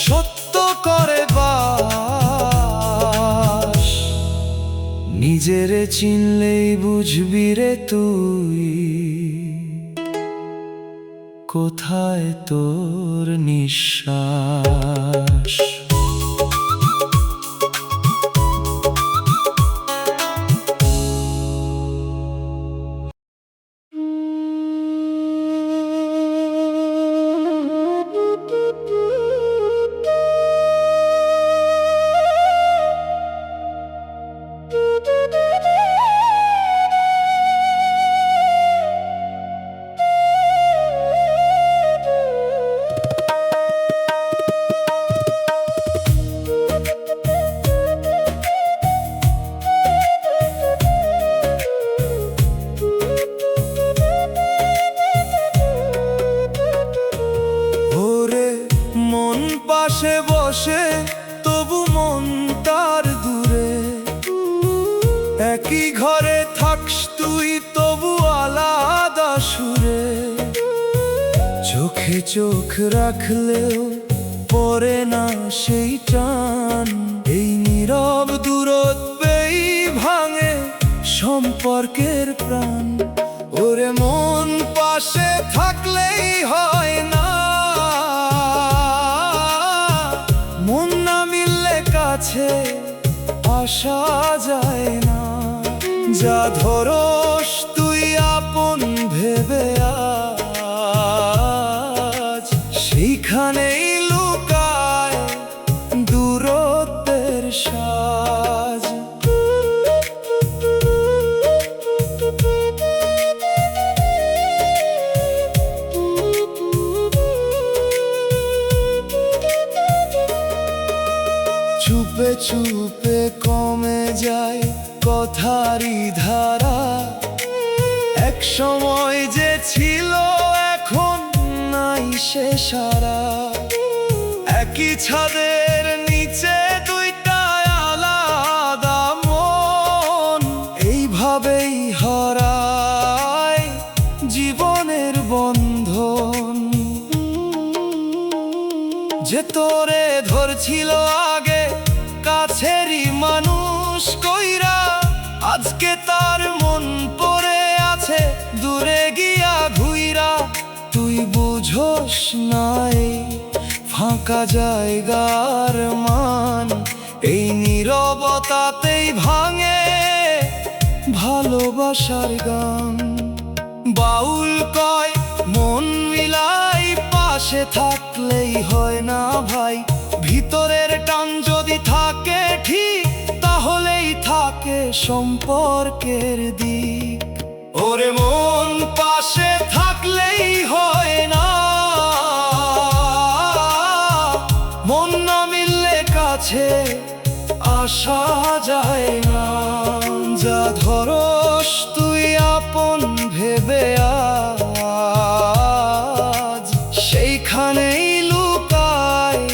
Speaker 1: সত্য করে বাস, নিজেরে চিনলেই বুঝবি রে তুই কোথায় তোর নিঃশ্বাস। পাশে বসে তবু মন তার দূরে, একই ঘরে থাকস তুই তবু আলাদা সুরে। চোখে চোখ রাখলেও পরে না সেই টান, এই নীরব দূরত্বেই ভাঙে সম্পর্কের প্রাণ। ওরে মন পাশে থাকলেই হয় না, মন না মিললে কাছে আসা যায় না। যা ধরস তুই আপন ভেবে আজ, সেইখানেই লুকায় দূরত্বের সাজ। চুপে চুপে কমে যায় কথারই ধারা, এক সময় যে ছিল এখন নাই সে সারা। একই ছাদের নিচে দুইটা আলাদা মন, এইভাবেই হারায় জীবনের বন্ধন। যে তোরে ধরছিল আগে কাছেরই মানুষ কইরা, আজকে তার মন পড়ে আছে দূরে গিয়া ঘুইরা। তুই বুঝোস নাই ফাঁকা জায়গার মান, এই নীরবতাতেই ভাঙে ভালোবাসার গান। বাউল কয় মন মিলাই পাশে থাকলেই হয় না ভাই, ভিতরের টান যদি থাকে ঠিক তাহলেই থাকে সম্পর্কের দিক। ওরে মন পাশে থাকলেই হয় না, মন না মিললে কাছে আসা যায় না। যা ধরস তুই আপন ভেবে আজ, সেইখানেই লুকায়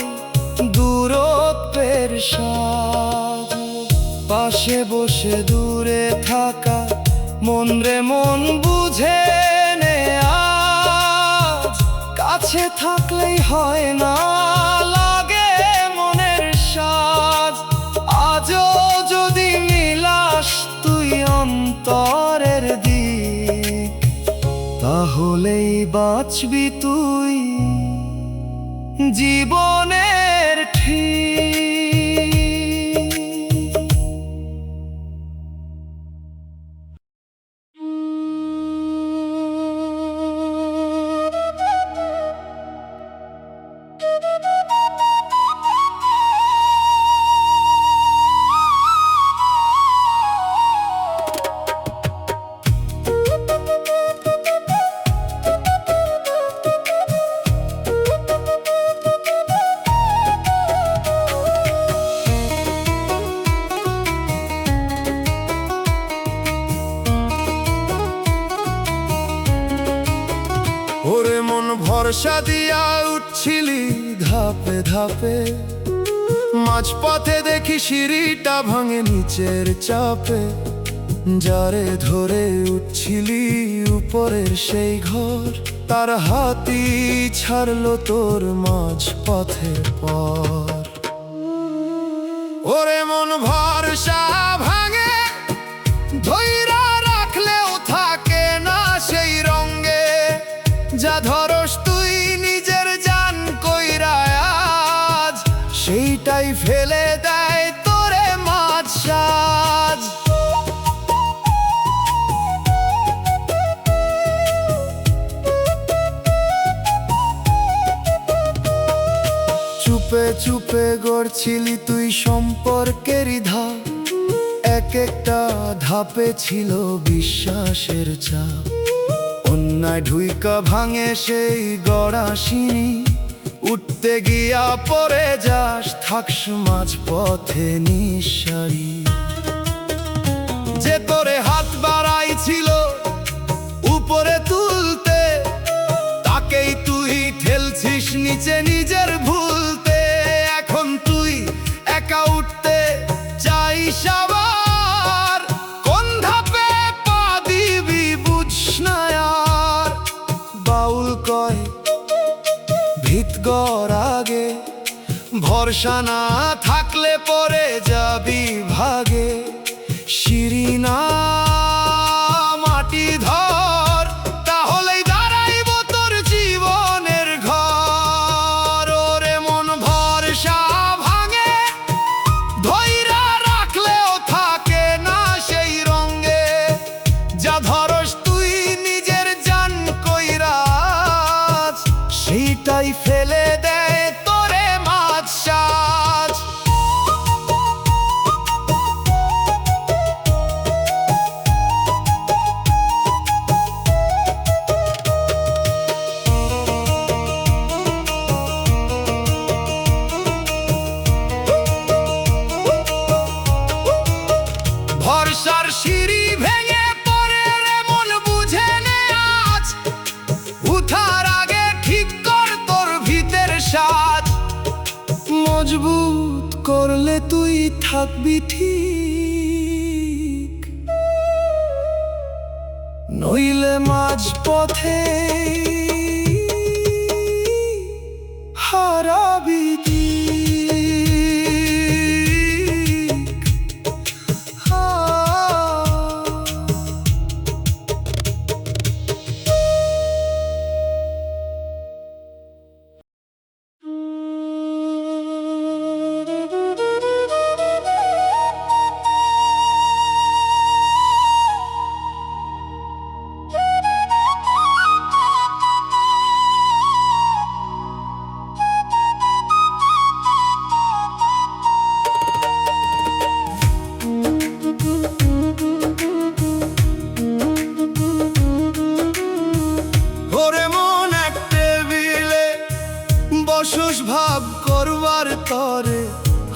Speaker 1: দূরত্বের সাজ। পাশে বসে দূরে থাকা মন রে মন বুঝে নে আজ, কাছে কাছে থাকলেই হয় না, লাগে মনের সাজ। আজও যদি মিলাস তুই অন্তরের দিক, তাহলেই বাঁচবি তুই জীবনের ঠিক। ওরে মন ভরসা দিয়া উঠছিলি ধাপে ধাপে, মাঝপথে দেখি সিঁড়িটা ভাঙে নিচের চাপে। যারে ধরে উঠছিলি উপরের সেই ঘর, তার হাতি ছাড়লো তোর মাঝপথের পর। ওরে মন ভরসা ভাঙে, ধৈরা রাখলেও থাকে না সেই রঙ্গে। যা ধরস তুই নিজের জান কইরা আজ, সেইটাই ফেলে দেয় তোরে মাঝ সাজ। চুপে চুপে গড়ছিলি তুই সম্পর্কেরই ধাপ, এক একটা ধাপে ছিল বিশ্বাসের চাপ। অন্যায় ঢুইকা ভাঙে সেই গড়া সিঁড়ি, উঠতে গিয়া পড়ে যাস থাকস মাঝ পথে নিঃসারী। যে তোরে হাত বাড়াইছিল উপরে তুলতে, তাকেই তুই ঠেলছিস নিচে নিজের ভুলতে। এখন তুই একা উঠতে চাইস আবার, কোন ধাপে পা দিবি বুঝস না আর। বাউল কয় ভিত গড় আগে, ভরসা না থাকলে পরে যাবি ভাগে। সিঁড়ি না মাটি ধর, তাহলেই দাঁড়াইব তোর জীবনের ঘর। ওরে মন ভরসা ভাঙে, ধৈরা রাখলেও থাকে না সেই রঙ্গে। যা ধরস তুই নিজের জান কইরা আজ, সেইটাই ফেলে দেয় তোরে মাঝ সাজ। ভরসার সিঁড়ি ভেঙে পড়ে রে মন বুঝে নে আজ, উঠার আগে ঠিক কর তোর ভিতের সাজ। মজবুত করলে তুই থাকবি ঠিক, নইলে মাঝ পথে হারাবি বসস ভাব করবার তরে,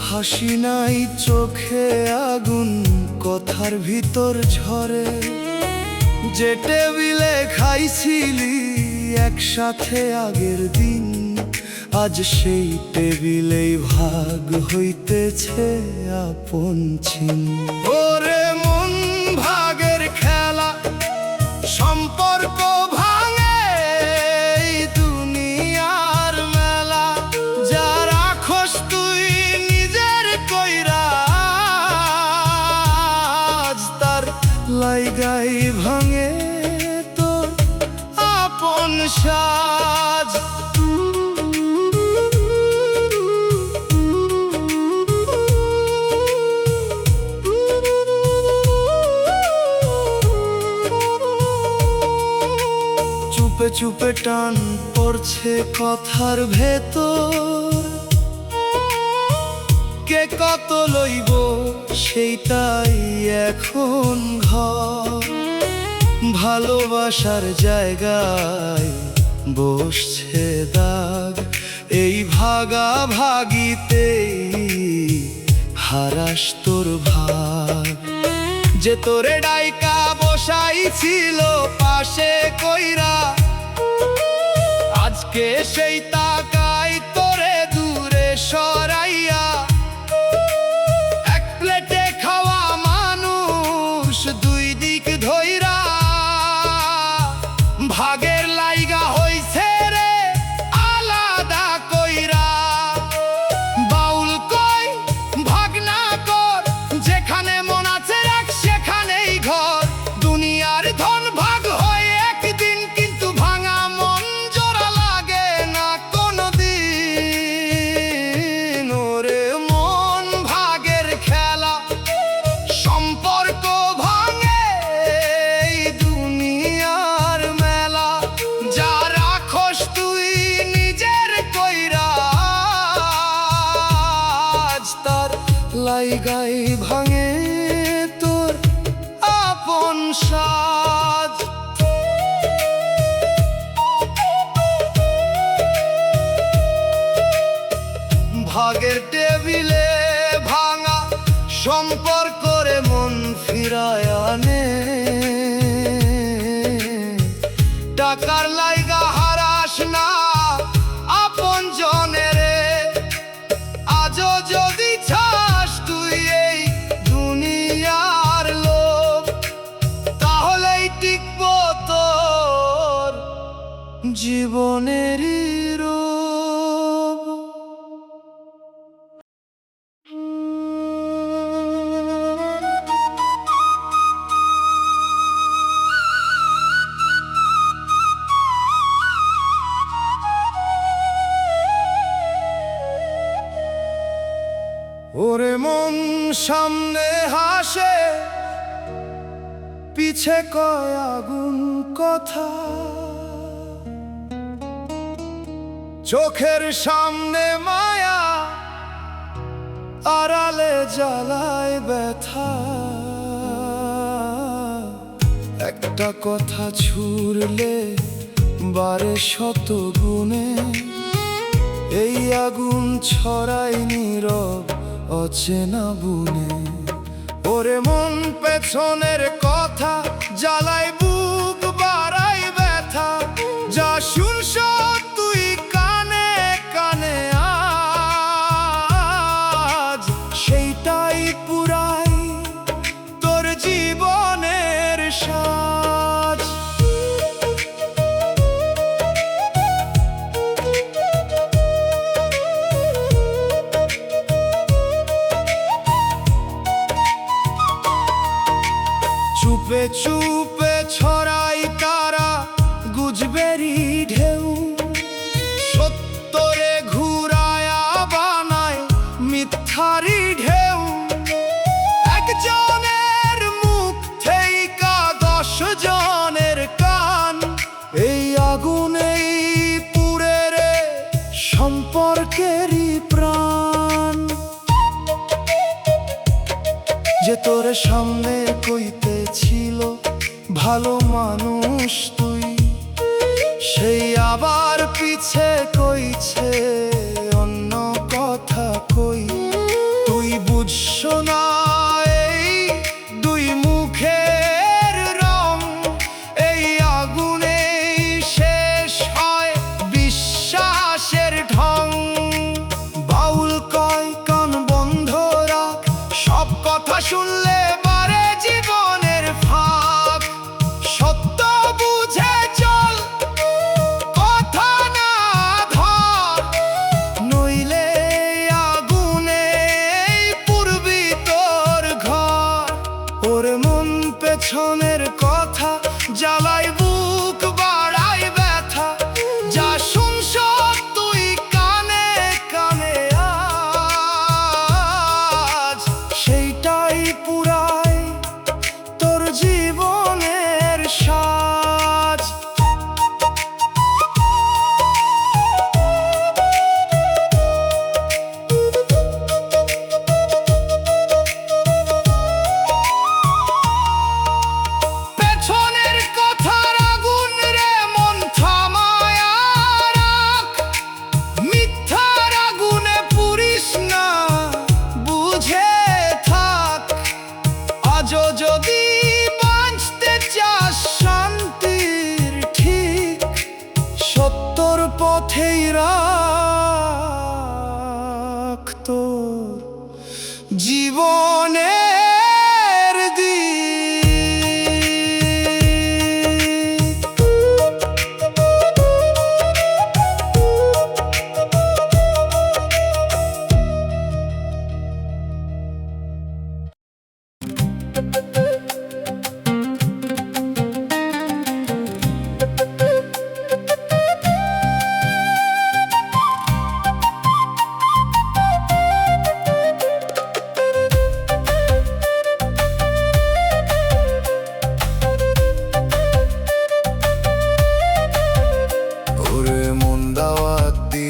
Speaker 1: হাসি নাই চোখে আগুন কথার ভিতর ঝরে। যে টেবিলে খাইছিলি একসাথে আগের দিন, আজ সেই টেবিলেই ভাগ হইতেছে আপন ছিন। ওরে মন ভাগের খেলা, সম্পর্ক ভাঙে এই দুনিয়া। লাইগাই ভাঙে তোর আপন সাজ। চুপে চুপে টান পড়ছে কথার ভেতর, কে কত লইব সেইটাই এখন ঘর। ভালোবাসার জায়গায় বসছে দাগ, এই ভাগাভাগিতেই হারাস তোর ভাগ। যে তোরে ডাইকা বসাইছিল পাশে কইরা, আজকে সেই তাকাই তোরে দূরে সরাইয়া। এক প্লেটে খাওয়া মানুষ দুই দিক ধইরা, ভাগের লাইগা হইছে রে আলাদা কইরা। বাউল কই ভাগ না কর, যেখানে মন আছে রাখ সেখানেই ঘর। দুনিয়ার ধন ভাগ হয় একদিন, কিন্তু ভাঙা মন জোড়া লাগে না কোনোদিন। ওরে মন ভাগের খেলা, সম্পর্ক ভাঙে এই দুনিয়ার মেলা। যা রাখস তুই নিজের কইরা, আজ তার লাইগাই ভাঙে তোর আপন সাজ। ভাগের টেবিলে ভাঙা সম্পর্করে মন ফিরায় আনে। টাকার লাইগা হারাস না আপন জনেরে, আজও যদি চাস তুই এই দুনিয়ার লোক, তাহলেই টিকব তোর জীবনেরই রূপ। ওরে মন সামনে হাসে, পিছে কয় আগুন কথা। চোখের সামনে মায়া, আড়ালে জ্বালায় ব্যথা। একটা কথা ছুড়লে বারে শত গুণে, এই আগুন ছড়াই নীরব অচেনা বুনে। ওরে মন পেছনের কথা জ্বালাই, বুক বাড়াই ব্যথা। যা শুনছ তুই কানে কানে আজ, সেইটাই পুরাই তোর জীবনের সাজ। চুপে চুপে ছড়াই কারা গুজবেরি ঢেউ, সত্যরে ঘুরায়া বানায় মিথ্যারি ঢেউ। একজনের মুখ থেইকা 10 জনের কান, এই আগুনেই পুড়ে রে সম্পর্কেরই প্রাণ। যে তোর সামনে কইতে ছিল ভালো মানুষ তুই, সেই আবার পিছে কইছে অন্য কথা কই। তুই বুঝছ না এই দুই মুখের রং, এই আগুনে শেষ হয় বিশ্বাসের ঢং। বাউল কয় কান বন্ধ রাখ, সব কথা শুনলে বারে জীবনের ফাঁক। সত্য বুঝে চল, কথা না ধর,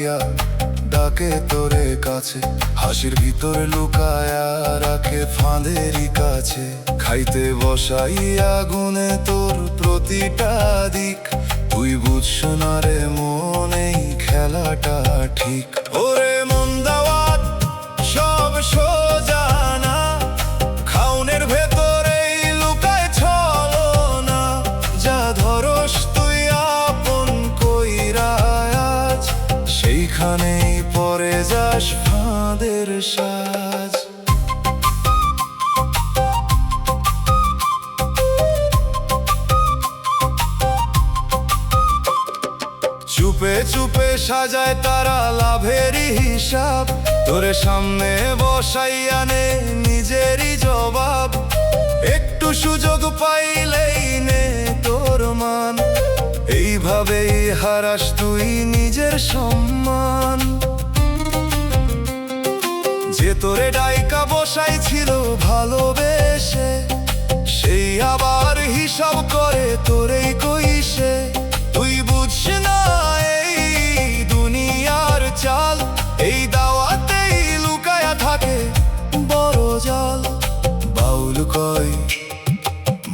Speaker 2: দিয়া ডাকে তোরে কাছে, হাসির ভিতরে লুকায়া রাখে ফাঁদেরই কাছে। খাইতে বসাই আগুনে তোর প্রতিটা দিক, তুই বুঝছ না রে মন এই খেলাটা ঠিক। ওরে মন দাওয়াত সব সোজা না, খাউনের ভেতরেই লুকায় ছলনা। যা ধরস তুই আপন কইরা আজ, সেইখানেই পরে যাস ফাঁদের সাজ। চুপে চুপে সাজায় তারা লাভেরই হিসাব, তোরে সামনে বসাইয়া নে নিজেরই জবাব। একটু সুযোগ পাইলেই নে তোর মান, এইভাবেই হারাস তুই নিজের সম্মান। যে তোরে ডাইকা বসাইছিল ভালোবেসে, সেই আবার হিসাব করে তোরেই কইসে। তুই বুঝছ না এই দুনিয়ার চাল, এই দাওয়াতেই লুকায়া থাকে বড় জাল। বাউল কয়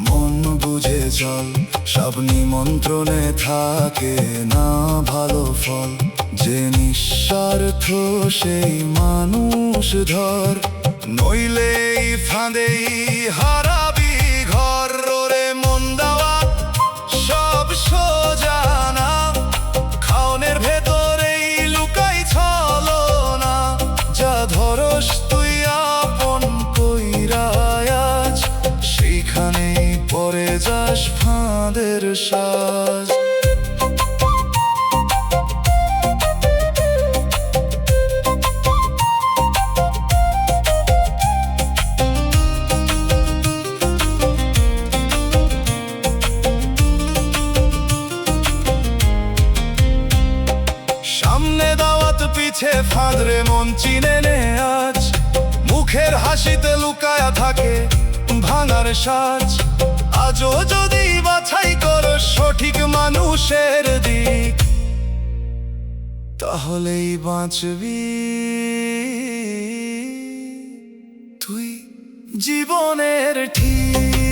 Speaker 2: মন বুঝে চল, সব নিমন্ত্রণে থাকে না ভালো ফল। যে নিঃস্বার্থ সেই মানুষ ধর, নইলে এই ফাঁদেই হারাবি ঘর। রে মন দাওয়াত সব সোজা না, খাওনের ভেতরেই লুকাই ছলনা। যা ধরস তুই আপন কইরা আজ, সেইখানেই পরে যাস ফাঁদের সাজ। সামনে দাওয়াত পিছে ফাঁদ রে মন চিনে নে আজ, মুখের হাসিতে লুকায়া থাকে ভাঙার সাজ। আজও যদি বাছাই করো সঠিক মানুষের দিক, তাহলেই বাঁচবি তুই জীবনের ঠিক।